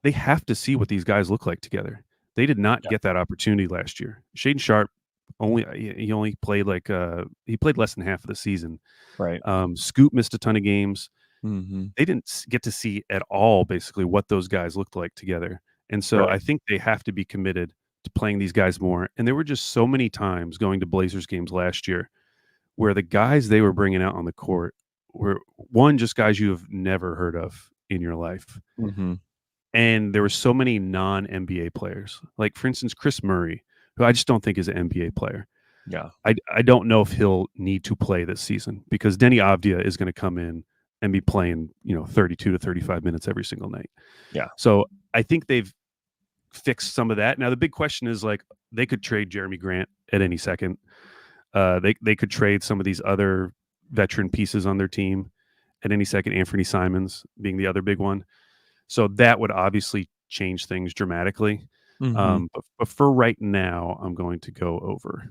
They have to see what these guys look like together. They did not get that opportunity last year. Shaden Sharp only played he played less than half of the season. Right. Scoot missed a ton of games. Mm-hmm. They didn't get to see at all basically what those guys looked like together. And so I think they have to be committed to playing these guys more. And there were just so many times going to Blazers games last year where the guys they were bringing out on the court were just guys you have never heard of in your life. Mm-hmm. And there were so many non-NBA players, like for instance, Chris Murray, who I just don't think is an NBA player. Yeah. I don't know if he'll need to play this season because Denny Avdia is going to come in and be playing, 32 to 35 minutes every single night. Yeah. So I think they've fixed some of that. Now, the big question is like, they could trade Jeremy Grant at any second. They could trade some of these other veteran pieces on their team at any second, Anthony Simons being the other big one. So that would obviously change things dramatically. Mm-hmm. But for right now, I'm going to go over.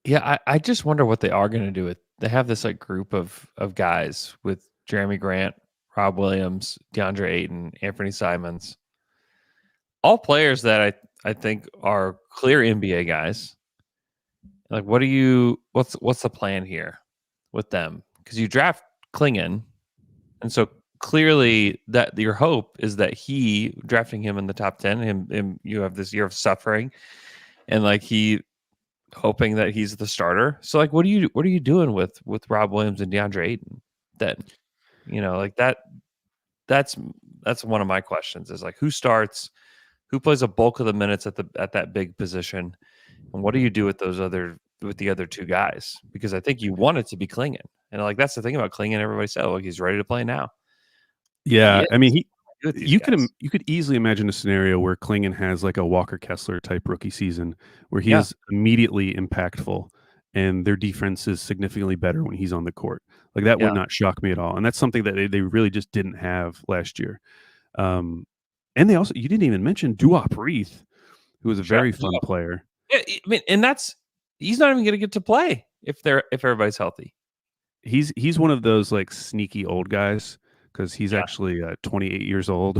Yeah, I just wonder what they are going to do with. They have this like group of guys with Jeremy Grant, Rob Williams, DeAndre Ayton, Anthony Simons, all players that I think are clear NBA guys. Like, what's the plan here with them? Because you draft Clingan, and so clearly that your hope is that he drafting him in the top 10, him you have this year of suffering, and like he hoping that he's the starter. So like, what are you doing with Rob Williams and DeAndre Ayton then? Like that's one of my questions is like, who starts, who plays a bulk of the minutes at that big position, and what do you do with the other two guys? Because I think you want it to be Clingan, and like that's the thing about Clingan. Everybody said, "Look, he's ready to play now." Yeah, I mean, you could easily imagine a scenario where Clingan has like a Walker Kessler type rookie season where he is immediately impactful, and their defense is significantly better when he's on the court. Like that would not shock me at all, and that's something that they really just didn't have last year. And they also, you didn't even mention Duop Reith, who was a very fun player. Yeah, I mean, and he's not even going to get to play if everybody's healthy. He's one of those like sneaky old guys because he's actually 28 years old,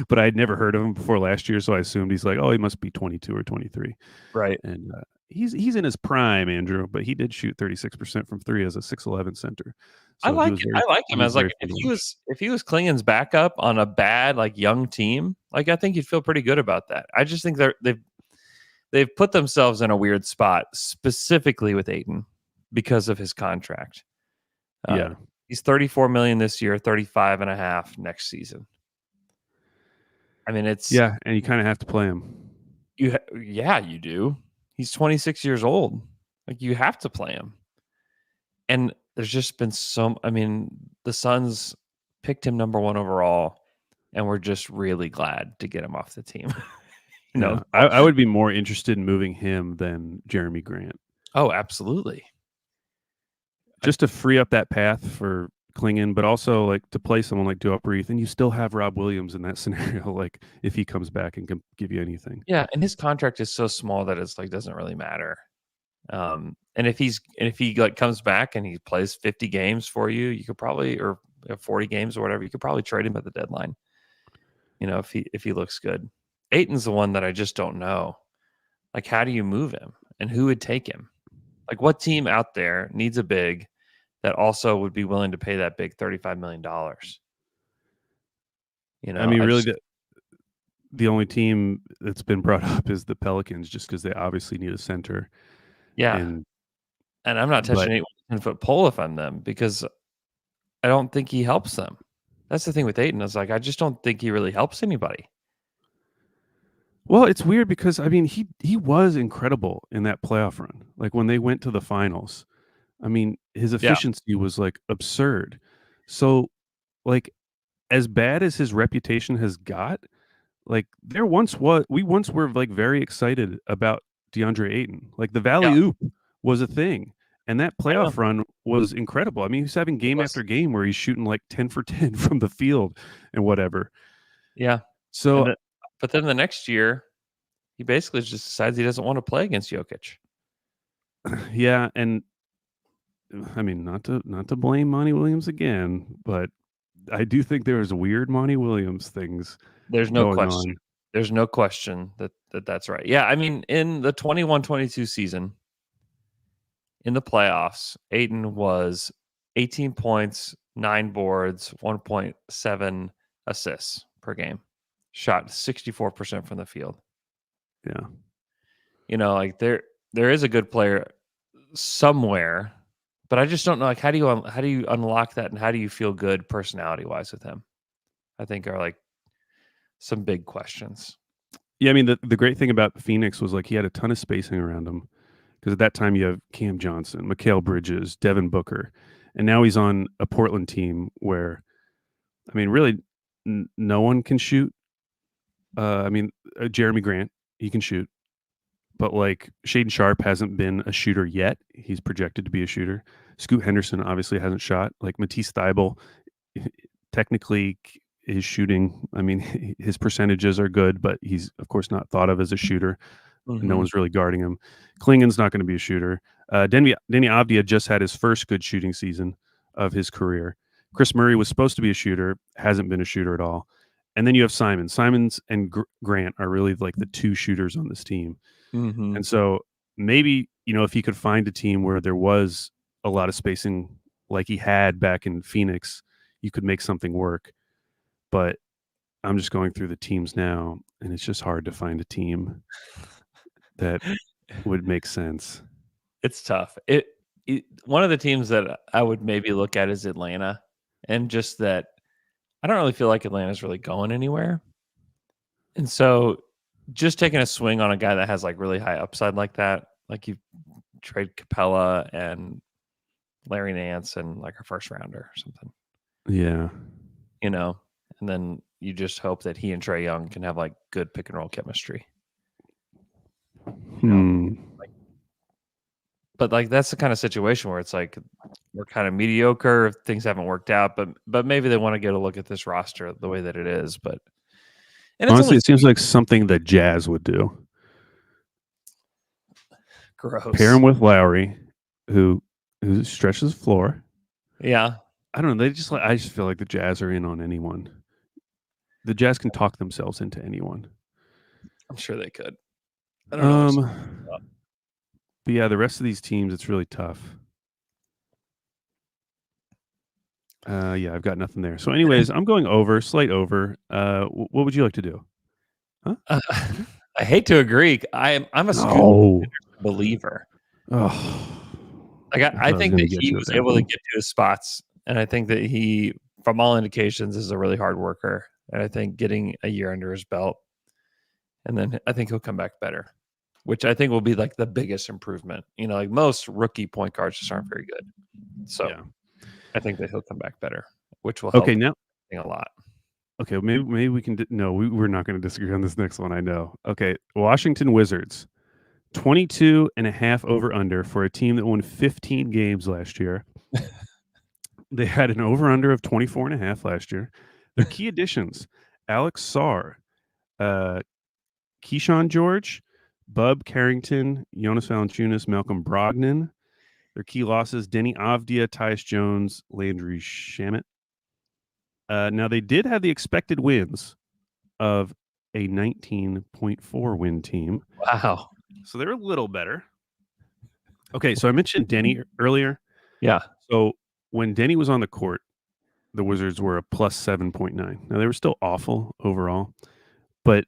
but I had never heard of him before last year, so I assumed he's like, oh, he must be 22 or 23. Right. And he's in his prime, Andrew, but he did shoot 36% from three as a 6'11" center. So I like him. I was like, if he was Clingan's backup on a bad like young team, like I think you'd feel pretty good about that. I just think they've put themselves in a weird spot, specifically with Ayton because of his contract. He's $34 million this year, 35.5 next season. I mean, it's and you kind of have to play him. You do. He's 26 years old. Like you have to play him. And there's just been the Suns picked him number 1 overall, and we're just really glad to get him off the team. I would be more interested in moving him than Jeremy Grant. Oh, absolutely. Just to free up that path for Clingan, but also like to play someone like Duop Reith, and you still have Rob Williams in that scenario. Like if he comes back and can give you anything. Yeah, and his contract is so small that it's like doesn't really matter. And if he like comes back and he plays 50 games for you, you could probably, or 40 games or whatever, you could probably trade him at the deadline. If he looks good. Ayton's the one that I just don't know. Like, how do you move him, and who would take him? Like, what team out there needs a big that also would be willing to pay that big $35 million? I mean, really, the only team that's been brought up is the Pelicans, just because they obviously need a center. Yeah, and I'm not touching 8 with a 10-foot pole if I'm them, because I don't think he helps them. That's the thing with Ayton. Is like, I just don't think he really helps anybody. Well, it's weird because I mean he was incredible in that playoff run. Like when they went to the finals, I mean his efficiency was like absurd. So, like, as bad as his reputation has got, like we once were like very excited about DeAndre Ayton. Like the Valley Oop was a thing, and that playoff run was incredible. I mean, he's having game after game where he's shooting like 10 for 10 from the field and whatever. Yeah. So, but then the next year, he basically just decides he doesn't want to play against Jokic. Yeah, and I mean, not to blame Monty Williams again, but I do think there was weird Monty Williams things. There's no question. On. There's no question that's right. Yeah, I mean, in the 21-22 season, in the playoffs, Ayton was 18 points, 9 boards, 1.7 assists per game. Shot 64% from the field. Yeah. Like there is a good player somewhere, but I just don't know, like, how do you unlock that, and how do you feel good personality wise with him? I think are like some big questions. Yeah, I mean the great thing about Phoenix was like he had a ton of spacing around him, because at that time you have Cam Johnson, Mikal Bridges, Devin Booker, and now he's on a Portland team where, I mean, really no one can shoot. I mean, Jeremy Grant, he can shoot. But like Shaedon Sharpe hasn't been a shooter yet. He's projected to be a shooter. Scoot Henderson obviously hasn't shot. Like Matisse Thybulle technically is shooting. I mean, his percentages are good, but he's of course not thought of as a shooter. Mm-hmm. No one's really guarding him. Klingon's not going to be a shooter. Denny Avdia just had his first good shooting season of his career. Chris Murray was supposed to be a shooter, hasn't been a shooter at all. And then you have Simon. Simons and Grant are really like the two shooters on this team. Mm-hmm. And so maybe, if he could find a team where there was a lot of spacing like he had back in Phoenix, you could make something work. But I'm just going through the teams now, and it's just hard to find a team that would make sense. It's tough. One of the teams that I would maybe look at is Atlanta, and just that I don't really feel like Atlanta's really going anywhere. And so just taking a swing on a guy that has like really high upside like that, like you trade Capella and Larry Nance and like a first rounder or something. Yeah. And then you just hope that he and Trae Young can have like good pick and roll chemistry. But like that's the kind of situation where it's like we're kind of mediocre. Things haven't worked out, but maybe they want to get a look at this roster the way that it is. But honestly, it seems like something that Jazz would do. Gross. Pair him with Lowry, who stretches the floor. Yeah. I don't know. I just feel like the Jazz are in on anyone. The Jazz can talk themselves into anyone. I'm sure they could. I don't know. But yeah, the rest of these teams, it's really tough. Yeah, I've got nothing there. So anyways, I'm going slight over. What would you like to do? Huh? I hate to agree. I'm a Scoot believer. Oh. Like I think that he was able to get to his spots. And I think that he, from all indications, is a really hard worker. And I think getting a year under his belt, and then I think he'll come back better, which I think will be like the biggest improvement. Like most rookie point guards just aren't very good. So yeah. I think that he'll come back better, which will help now a lot. Okay, maybe we can. No, we're not going to disagree on this next one. I know. Okay, Washington Wizards, 22.5 over under for a team that won 15 games last year. They had an over under of 24.5 last year. Their key additions: Alex Sarr, Keyshawn George, Bub Carrington, Jonas Valanciunas, Malcolm Brogdon. Their key losses: Denny Avdia, Tyus Jones, Landry Shamet. Now they did have the expected wins of a 19.4 win team. Wow. So they're a little better. Okay, so I mentioned Denny earlier. Yeah. So when Denny was on the court, the Wizards were a plus 7.9. Now they were still awful overall, but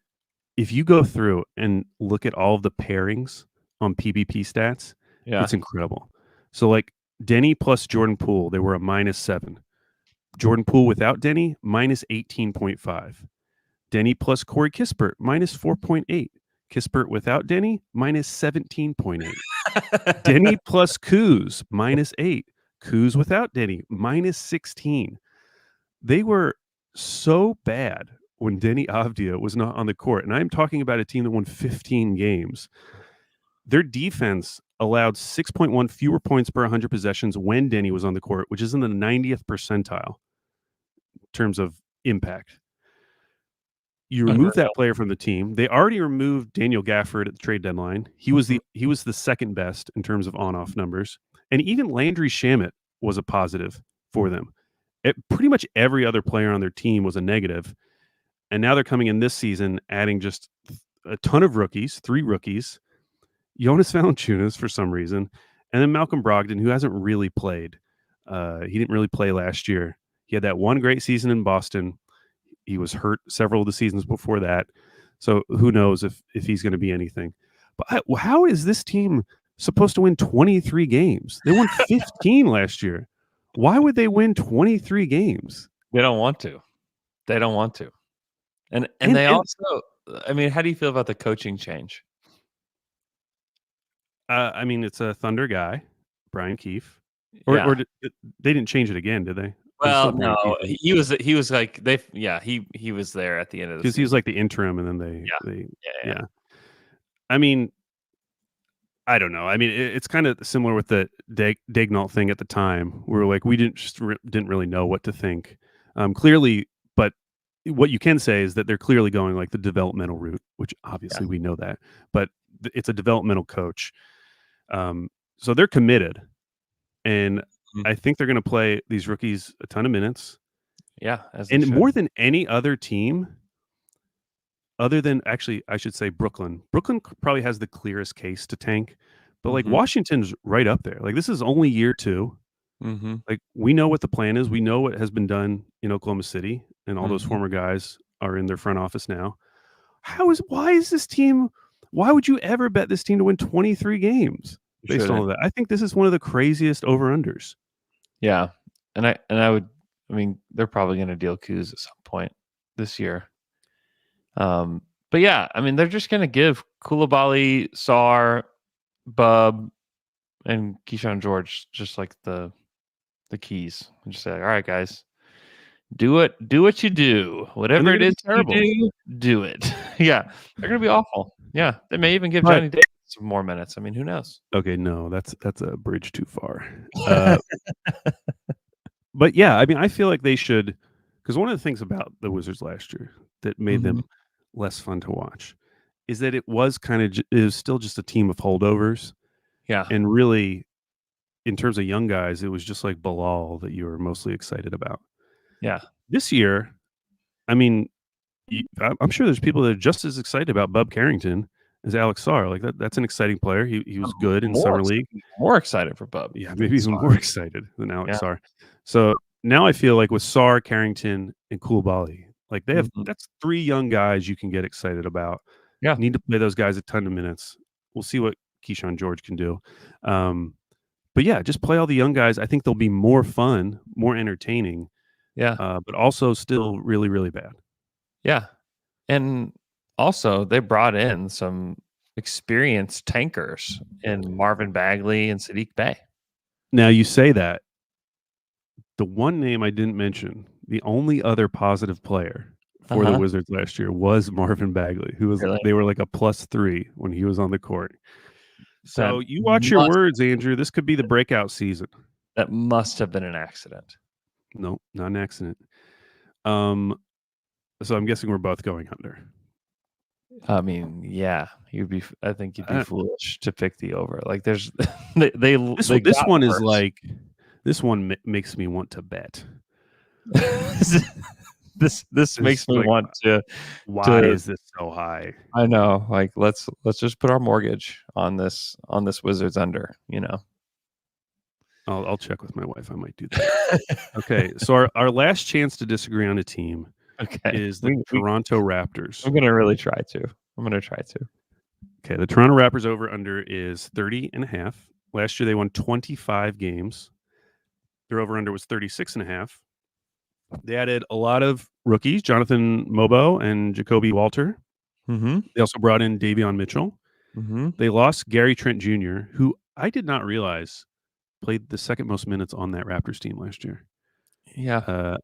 if you go through and look at all of the pairings on PBP stats, it's incredible. So like Denny plus Jordan Poole, they were a -7. Jordan Poole without Denny, -18.5. Denny plus Corey Kispert, -4.8. Kispert without Denny, -17.8. Denny plus Kuz, -8. Kuz without Denny, -16. They were so bad when Denny Avdia was not on the court. And I'm talking about a team that won 15 games. Their defense allowed 6.1 fewer points per 100 possessions when Denny was on the court, which is in the 90th percentile in terms of impact. You remove that player from the team. They already removed Daniel Gafford at the trade deadline. He was the second best in terms of on-off numbers. And even Landry Shamet was a positive for them. Pretty much every other player on their team was a negative. And now they're coming in this season adding just a ton of rookies, 3 rookies, Jonas Valanciunas for some reason, and then Malcolm Brogdon, who hasn't really played. He didn't really play last year. He had that one great season in Boston. He was hurt several of the seasons before that. So who knows if he's going to be anything. But how is this team supposed to win 23 games? They won 15 last year. Why would they win 23 games? They don't want to. They don't want to. And they also, I mean, how do you feel about the coaching change? I mean, it's a Thunder guy, Brian Keefe. Or they didn't change it again, did they? Well, no, he was like he was there at the end of the season because he was like the interim, and then they I mean, I don't know. I mean, it's kind of similar with the Daignault thing at the time. We were like, we didn't really know what to think. Clearly, but what you can say is that they're clearly going like the developmental route, which obviously we know that, but it's a developmental coach. So they're committed, and I think they're going to play these rookies a ton of minutes. Yeah, and more than any other team, other than actually, I should say Brooklyn. Brooklyn probably has the clearest case to tank, but like Washington's right up there. Like this is only year 2. Like we know what the plan is. We know what has been done in Oklahoma City, and all those former guys are in their front office now. Why is this team? Why would you ever bet this team to win 23 games based on all that? I think this is one of the craziest over-unders. Yeah, and I mean, they're probably going to deal Kuz at some point this year. But yeah, I mean, they're just going to give Coulibaly, Sarr, Bub, and Keyshawn George just like the keys, and just say, all right, guys, do what you do, whatever it is you do it. Yeah, they're going to be awful. Yeah, they may even give Johnny Davis some more minutes. I mean, who knows? Okay, no, that's a bridge too far. But yeah, I mean, I feel like they should, because one of the things about the Wizards last year that made them less fun to watch is that it was still just a team of holdovers. Yeah, and really, in terms of young guys, it was just like Bilal that you were mostly excited about. Yeah, this year, I mean, I'm sure there's people that are just as excited about Bub Carrington as Alex Sarr. Like that's an exciting player. He was good in summer league. More excited for Bub. Yeah, maybe even more excited than Alex Sarr. So now I feel like with Sarr, Carrington, and Coulibaly, like they have that's 3 young guys you can get excited about. Yeah, need to play those guys a ton of minutes. We'll see what Keyshawn George can do. But yeah, just play all the young guys. I think they'll be more fun, more entertaining. Yeah, but also still really, really bad. Yeah, and also they brought in some experienced tankers in Marvin Bagley and Sadiq Bey. Now you say that. The one name I didn't mention, the only other positive player for the Wizards last year was Marvin Bagley, who was they were like a +3 when he was on the court. So you watch your words, Andrew. This could be the breakout season. That must have been an accident. No, not an accident. So I'm guessing we're both going under. I mean, yeah, I think you'd be foolish to pick the over. Like, there's this one is like, this one makes me want to bet. This makes me like, want to. Why is this so high? I know. Like let's just put our mortgage on this Wizards under. I'll check with my wife. I might do that. Okay, so our last chance to disagree on a team is the Toronto Raptors. I'm gonna really try to. Okay, the Toronto Raptors over-under is 30.5. Last year they won 25 games. Their over-under was 36.5. They added a lot of rookies, Jonathan Mobo and Jacoby Walter. Mm-hmm. They also brought in Davion Mitchell. Mm-hmm. They lost Gary Trent Jr., who I did not realize played the second most minutes on that Raptors team last year. Yeah.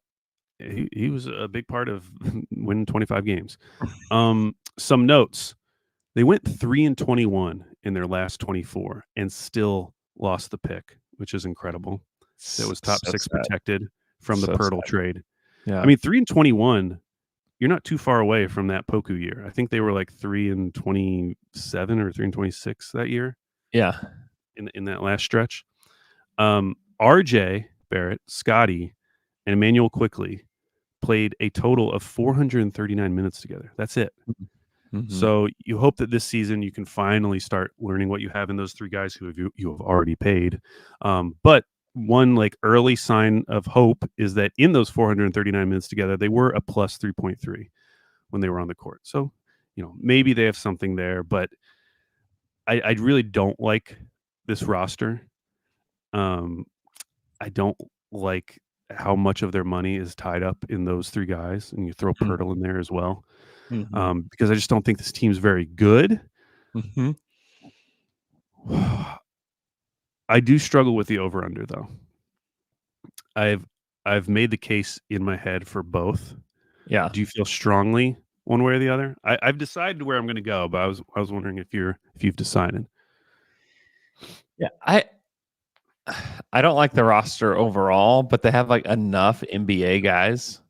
He was a big part of winning 25 games. Some notes. They went 3-21 in their last 24 and still lost the pick, which is incredible. That was top 6 protected from the Pirtle trade. Yeah. I mean, 3-21, you're not too far away from that Poku year. I think they were like 3-27 or 3-26 that year. Yeah. In that last stretch. RJ Barrett, Scotty, and Emmanuel Quickly played a total of 439 minutes together. That's it. Mm-hmm. So you hope that this season you can finally start learning what you have in those three guys who you have already paid. But one like early sign of hope is that in those 439 minutes together, they were a plus 3.3 when they were on the court. So, maybe they have something there, but I really don't like this roster. I don't like how much of their money is tied up in those three guys, and you throw Pirtle in there as well, because I just don't think this team's very good. Mm-hmm. I do struggle with the over/under, though. I've made the case in my head for both. Yeah. Do you feel strongly one way or the other? I've decided where I'm going to go, but I was wondering if you've decided. Yeah, I don't like the roster overall, but they have like enough NBA guys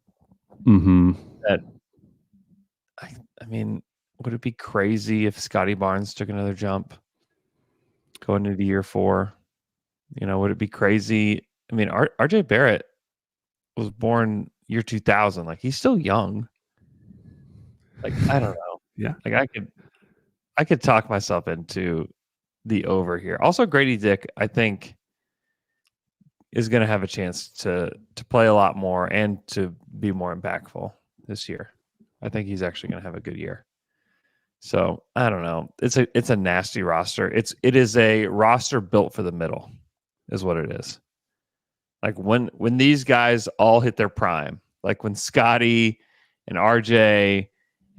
that I mean, would it be crazy if Scotty Barnes took another jump going into year 4? Would it be crazy? I mean, RJ Barrett was born year 2000. Like he's still young. Like I don't know. Yeah. Like I could talk myself into the over here. Also, Grady Dick, I think, is going to have a chance to play a lot more and to be more impactful this year. I think he's actually going to have a good year. So I don't know. It's a nasty roster. It is a roster built for the middle, is what it is. Like when these guys all hit their prime, like when Scotty and RJ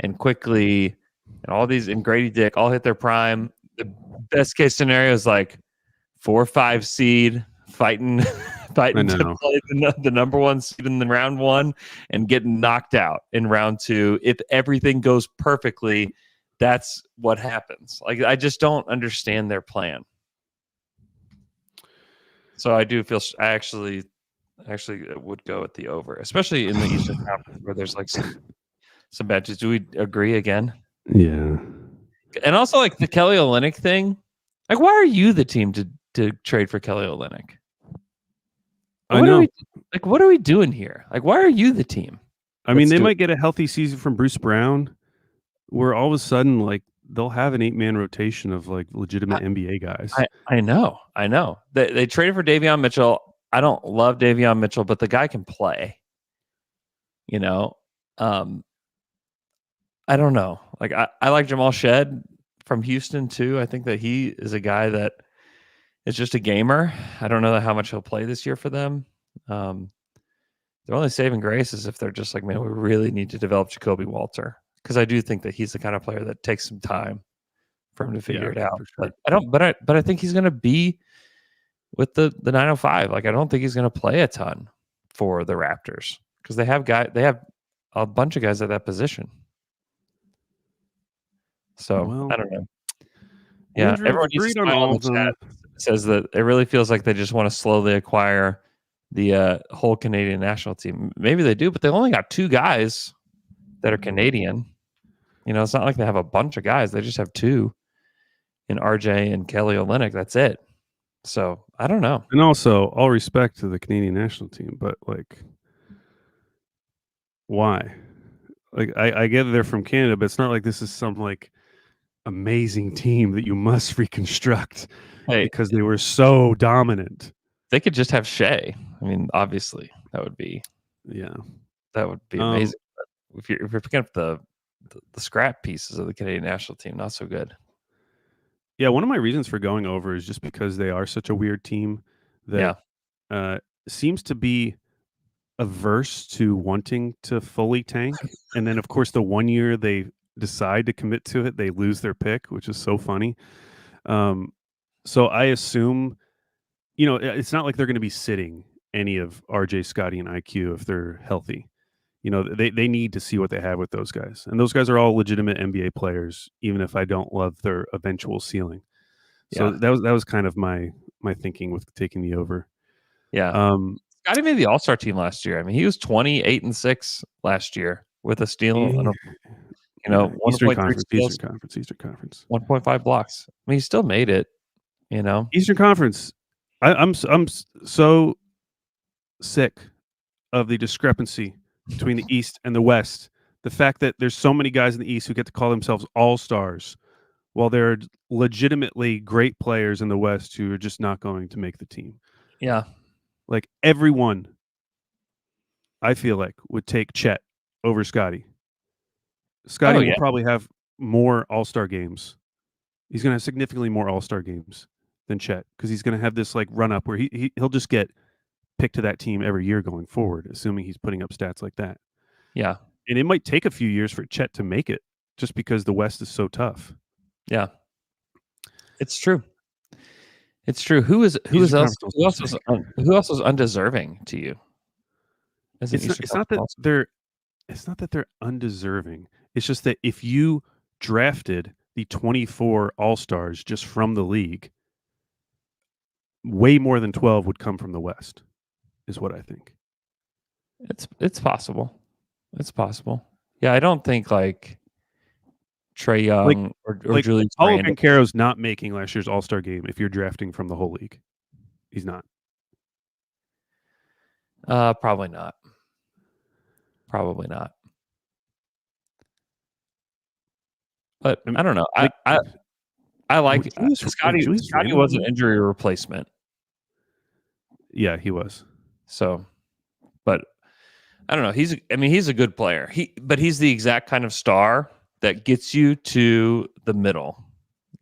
and Quickly and all these and Grady Dick all hit their prime, the best case scenario is like 4 or 5 seed fighting to play the number 1 seed in the round 1 and getting knocked out in round 2. If everything goes perfectly, that's what happens. Like I just don't understand their plan. So I do feel I actually would go with the over, especially in the Eastern Conference where there's like some matches. Do we agree again? Yeah. And also like the Kelly Olynyk thing. Like, why are you the team to trade for Kelly Olynyk? I know. What are we doing here? Like, why are you the team? I mean, they might get a healthy season from Bruce Brown, where all of a sudden, like, they'll have an 8-man rotation of like legitimate NBA guys. I know. They traded for Davion Mitchell. I don't love Davion Mitchell, but the guy can play. I don't know. Like I like Jamal Shed from Houston too. I think that he is a guy that is just a gamer. I don't know how much he'll play this year for them. Their only saving grace is if they're just like, man, we really need to develop Jacoby Walter, because I do think that he's the kind of player that takes some time for him to figure it out. Sure. But I think he's going to be with the 905. Like I don't think he's going to play a ton for the Raptors because they have a bunch of guys at that position. So I don't know. Yeah, Andrew, everyone agreed on all of them. Says that it really feels like they just want to slowly acquire the whole Canadian national team. Maybe they do, but they only got 2 guys that are Canadian. It's not like they have a bunch of guys. They just have 2 in RJ and Kelly Olynyk. That's it. So I don't know. And also, all respect to the Canadian national team, but like Why? Like I get they're from Canada, but it's not like this is some like amazing team that you must reconstruct because they were so dominant. They could just have Shea. I mean, obviously, that would be amazing. But if you're picking up the scrap pieces of the Canadian national team, not so good. Yeah, one of my reasons for going over is just because they are such a weird team that seems to be averse to wanting to fully tank. And then, of course, the 1 year they decide to commit to it, they lose their pick, which is so funny. So I assume, it's not like they're going to be sitting any of RJ, Scotty, and IQ if they're healthy. They need to see what they have with those guys. And those guys are all legitimate NBA players, even if I don't love their eventual ceiling. So that was kind of my thinking with taking the over. Yeah. Scotty made the All-Star team last year. I mean, he was 28-6 last year with a steal and Eastern Conference, 1.5 blocks. I mean, he still made it, Eastern Conference. I'm so sick of the discrepancy between the East and the West. The fact that there's so many guys in the East who get to call themselves all-stars while there are legitimately great players in the West who are just not going to make the team. Yeah. Like everyone, I feel like, would take Chet over Scotty. Scotty will probably have more all-star games. He's going to have significantly more all-star games than Chet because he's going to have this like run-up where he'll just get picked to that team every year going forward, assuming he's putting up stats like that. Yeah. And it might take a few years for Chet to make it just because the West is so tough. Yeah. It's true. It's true. Who else was undeserving to you? It's not that they're undeserving. It's just that if you drafted the 24 All-Stars just from the league, way more than 12 would come from the West, is what I think. It's possible. It's possible. Yeah, I don't think like Trae Young or Julius Randle. Paulo Banchero's not making last year's All-Star game if you're drafting from the whole league. He's not. Probably not. Probably not. But I don't know. I like Scotty. Scotty was an injury replacement. Yeah, he was. So, but I don't know. He's a good player. But he's the exact kind of star that gets you to the middle.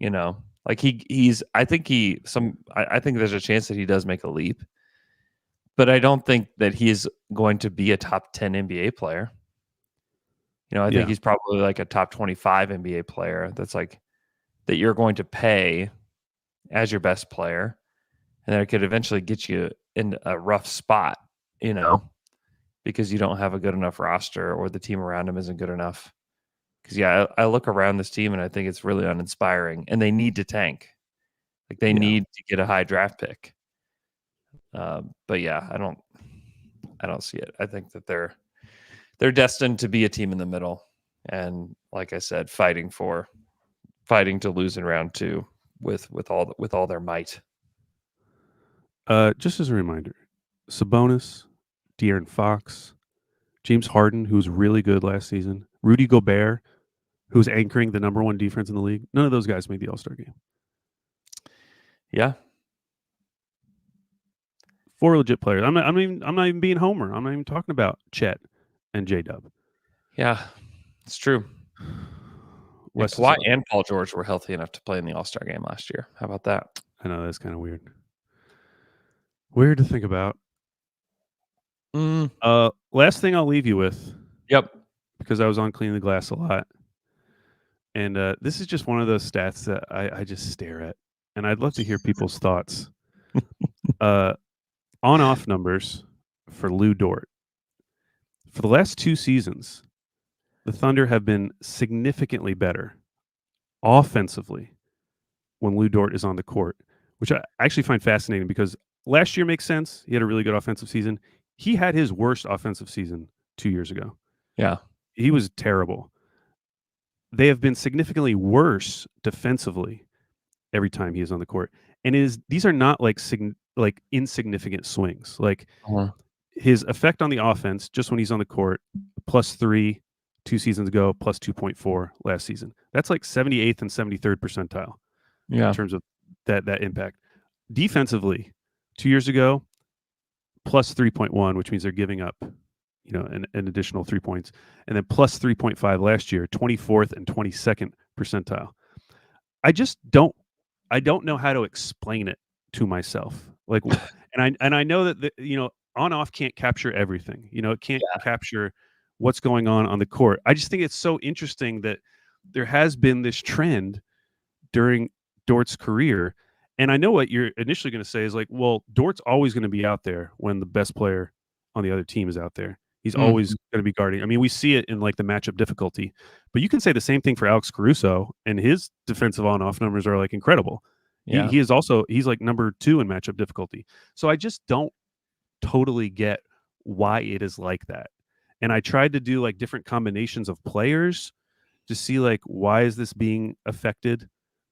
Like I think there's a chance that he does make a leap. But I don't think that he's going to be a top 10 NBA player. I think he's probably like a top 25 NBA player that's like that you're going to pay as your best player. And that could eventually get you in a rough spot, because you don't have a good enough roster or the team around him isn't good enough. Because, I look around this team and I think it's really uninspiring. And they need to tank. Like they need to get a high draft pick. But yeah, I don't see it. I think that they're destined to be a team in the middle, and like I said, fighting to lose in round 2 with all their might. Just as a reminder, Sabonis, De'Aaron Fox, James Harden, who was really good last season, Rudy Gobert, who's anchoring the number 1 defense in the league. None of those guys made the All-Star game. Yeah. 4 legit players. I'm not even being Homer. I'm not even talking about Chet and J-Dub. Yeah, it's true. Kawhi and Paul George were healthy enough to play in the All-Star game last year. How about that? I know, that's kind of weird. Weird to think about. Last thing I'll leave you with. Yep. Because I was on Cleaning the Glass a lot. And this is just one of those stats that I just stare at. And I'd love to hear people's thoughts. On-off numbers for Lou Dort. For the last 2 seasons, the Thunder have been significantly better offensively when Lou Dort is on the court, which I actually find fascinating because last year makes sense. He had a really good offensive season. He had his worst offensive season 2 years ago. Yeah. He was terrible. They have been significantly worse defensively every time he is on the court. And these are not like insignificant swings. Like his effect on the offense, just when he's on the court, +3 2 seasons ago, +2.4 last season. That's like 78th and 73rd percentile in terms of that impact. Defensively, 2 years ago, +3.1, which means they're giving up, an additional 3 points, and then +3.5 last year, 24th and 22nd percentile. I don't know how to explain it to myself. Like, and I know that on off can't capture everything. It can't capture what's going on the court. I just think it's so interesting that there has been this trend during Dort's career. And I know what you're initially going to say is like, well, Dort's always going to be out there when the best player on the other team is out there. He's always going to be guarding. I mean, we see it in like the matchup difficulty, but you can say the same thing for Alex Caruso, and his defensive on-off numbers are like incredible. Yeah. He's like number 2 in matchup difficulty. So I just don't totally get why it is like that. And I tried to do like different combinations of players to see like, why is this being affected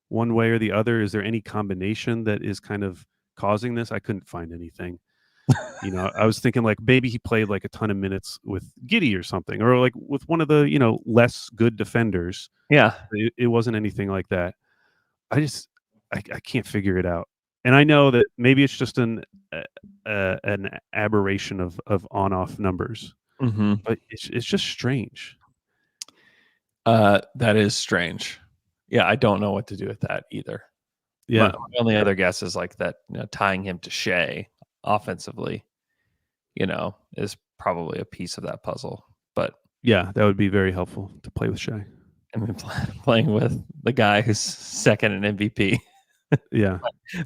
one way or the other? Is there any combination that is kind of causing this? I couldn't find anything. I was thinking like maybe he played like a ton of minutes with Giddey or something, or like with one of the, less good defenders. Yeah. It wasn't anything like that. I can't figure it out. And I know that maybe it's just an aberration of on-off numbers, but it's just strange. That is strange. Yeah, I don't know what to do with that either. Yeah. My only other guess is like that tying him to Shea offensively, is probably a piece of that puzzle. But yeah, that would be very helpful to play with Shea. I mean, playing with the guy who's second in MVP,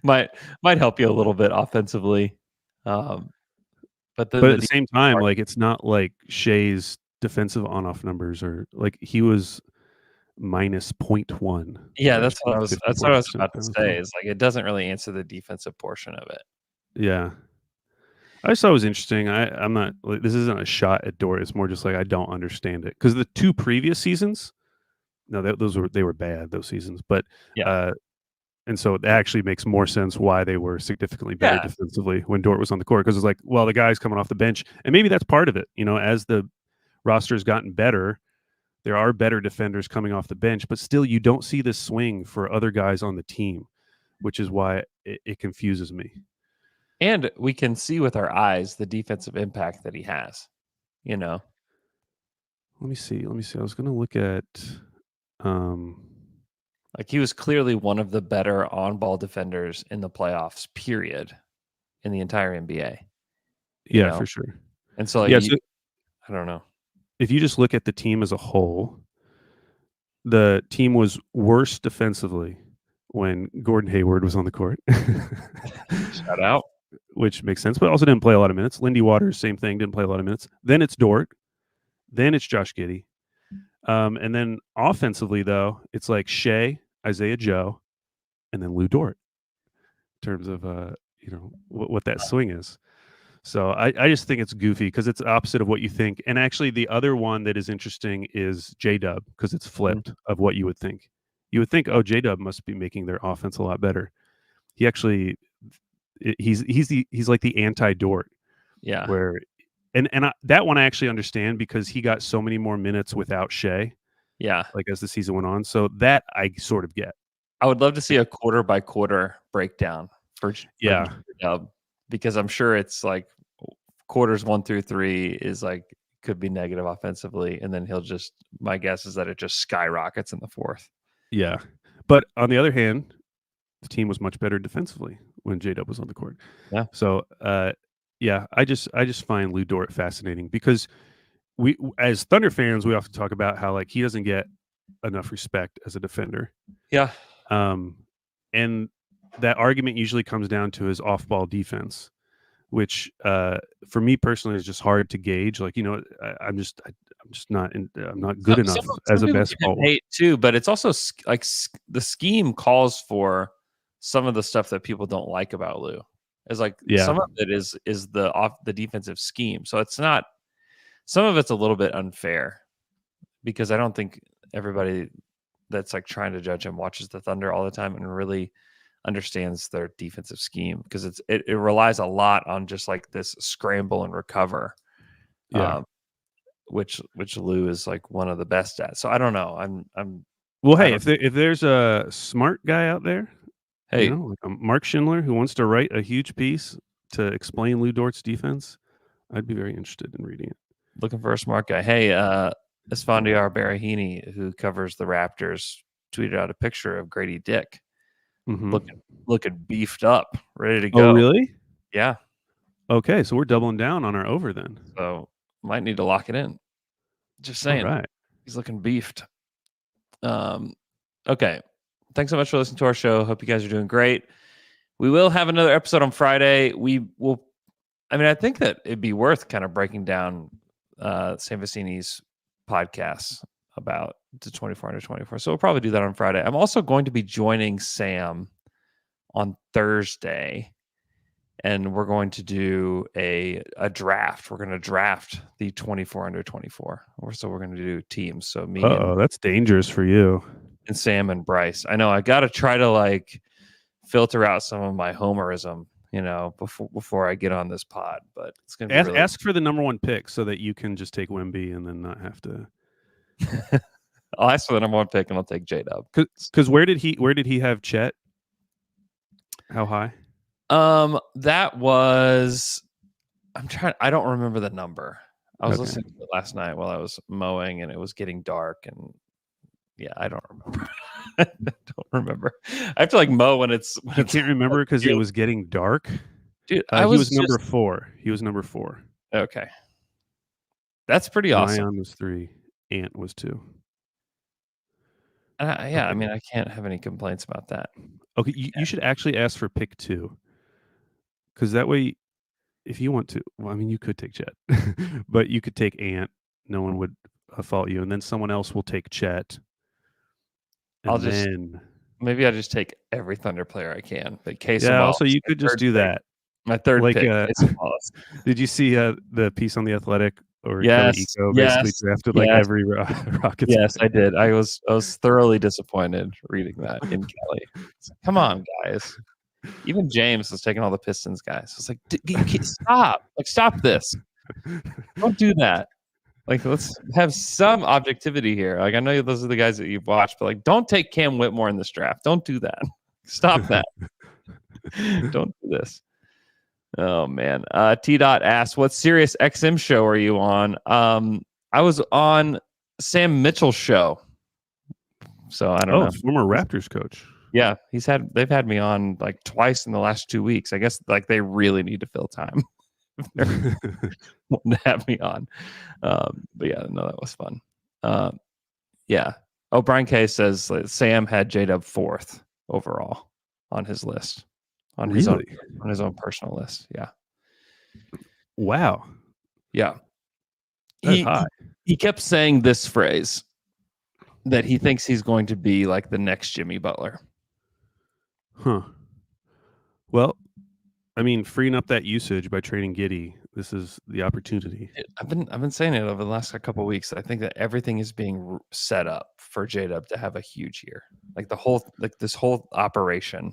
might help you a little bit offensively. But at the same time, like it's not like Shea's defensive on-off numbers are like he was -0.1. Yeah, that's what I was about to say. Is like it doesn't really answer the defensive portion of it. Yeah. I just thought it was interesting. I'm not like, this isn't a shot at Dort. It's more just like I don't understand it because the 2 previous seasons, they were bad those seasons. But and so it actually makes more sense why they were significantly better defensively when Dort was on the court, because it's like, well, the guy's coming off the bench, and maybe that's part of it. As the roster has gotten better, there are better defenders coming off the bench, but still, you don't see this swing for other guys on the team, which is why it confuses me. And we can see with our eyes the defensive impact that he has, Let me see. I was going to look at, like he was clearly one of the better on-ball defenders in the playoffs, period, in the entire NBA. Yeah, for sure. And so, I don't know. If you just look at the team as a whole, the team was worse defensively when Gordon Hayward was on the court. Shout out. Which makes sense, but also didn't play a lot of minutes. Lindy Waters, same thing, didn't play a lot of minutes. Then it's Dort. Then it's Josh Giddey. And then offensively, though, it's like Shea, Isaiah Joe, and then Lou Dort in terms of, what that swing is. So I just think it's goofy because it's opposite of what you think. And actually, the other one that is interesting is J-Dub because it's flipped of what you would think. You would think, oh, J-Dub must be making their offense a lot better. He actually... He's like the anti-Dort, where and that one I actually understand because he got so many more minutes without Shea, like as the season went on. So that I sort of get. I would love to see a quarter by quarter breakdown for Dub, because I'm sure it's like quarters 1 through 3 is like could be negative offensively, and then my guess is that it just skyrockets in the fourth. Yeah, but on the other hand, the team was much better defensively when J-Dub was on the court. Yeah. So, I just find Lou Dort fascinating because we, as Thunder fans, we often talk about how like he doesn't get enough respect as a defender. Yeah. And that argument usually comes down to his off-ball defense, which for me personally is just hard to gauge. Like, I'm not good enough as a basketball player too. But it's also like the scheme calls for some of the stuff that people don't like about Lou. Is like some of it is the defensive scheme. So it's not. Some of it's a little bit unfair because I don't think everybody that's like trying to judge him watches the Thunder all the time and really understands their defensive scheme, because it relies a lot on just like this scramble and recover. which Lou is like one of the best at. So I don't know. Well, hey, if there's a smart guy out there, hey, like a Mark Schindler who wants to write a huge piece to explain Lou Dort's defense, I'd be very interested in reading it. Looking for a smart guy. Hey, Esfandiar Barahini, who covers the Raptors, tweeted out a picture of Grady Dick looking beefed up, ready to go. Oh, really? Yeah. Okay, so we're doubling down on our over then. So might need to lock it in. Just saying. All right. He's looking beefed. Okay. Thanks so much for listening to our show. Hope you guys are doing great. We will have another episode on Friday. I think that it'd be worth kind of breaking down Sam Vecini's podcasts about the 24 under 24. So we'll probably do that on Friday. I'm also going to be joining Sam on Thursday, and we're going to do a draft. We're going to draft the 24 under 24. So we're going to do teams. So me that's dangerous for you. And Sam and Bryce. I know I got to try to like filter out some of my homerism, before I get on this pod, but it's going to be ask for the number one pick so that you can just take Wemby and then not have to. I'll ask for the number one pick and I'll take J-Dub. Because where did he have Chet? How high? That was. I don't remember the number. I was listening to it last night while I was mowing, and it was getting dark, and yeah, I don't remember. I don't remember. I have to like mow when it's. You can't remember because it was getting dark. Dude, he was number 4. He was number 4. Okay, that's pretty awesome. Zion was 3. Ant was 2. Yeah, I mean, I can't have any complaints about that. Okay, you should actually ask for pick 2, because that way, if you want to, well, I mean, you could take Chet, but you could take Ant. No one would fault you, and then someone else will take Chet. Maybe I'll just take every Thunder player I can. But also you could just do that. My third pick. Did you see the piece on The Athletic? Or yes, basically drafted like every Rockets. Yes, I did. I was thoroughly disappointed reading that in Kelly. Like, come on, guys. Even James was taking all the Pistons guys. It's like, stop! Like, stop this! Don't do that. Like, let's have some objectivity here. Like, I know those are the guys that you've watched, but like, don't take Cam Whitmore in this draft. Don't do that. Stop that. Don't do this. Oh man. T. Dot asks, what Sirius XM show are you on? I was on Sam Mitchell's show. So I don't know. Former Raptors coach. Yeah, they've had me on like twice in the last 2 weeks. I guess like they really need to fill time to have me on. But yeah, no, that was fun. Yeah. Oh, Brian K says Sam had J-Dub 4th overall on his list. On his own personal list. Yeah. Wow. Yeah. He kept saying this phrase that he thinks he's going to be like the next Jimmy Butler. Huh. Well, I mean, freeing up that usage by trading Giddey, this is the opportunity. I've been saying it over the last couple of weeks. I think that everything is being set up for J-Dub to have a huge year. Like this whole operation.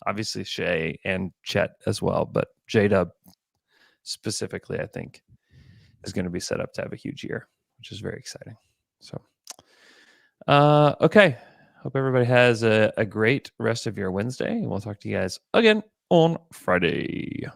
Obviously Shea and Chet as well, but J-Dub specifically, I think, is going to be set up to have a huge year, which is very exciting. So, okay. Hope everybody has a great rest of your Wednesday, and we'll talk to you guys again on Friday.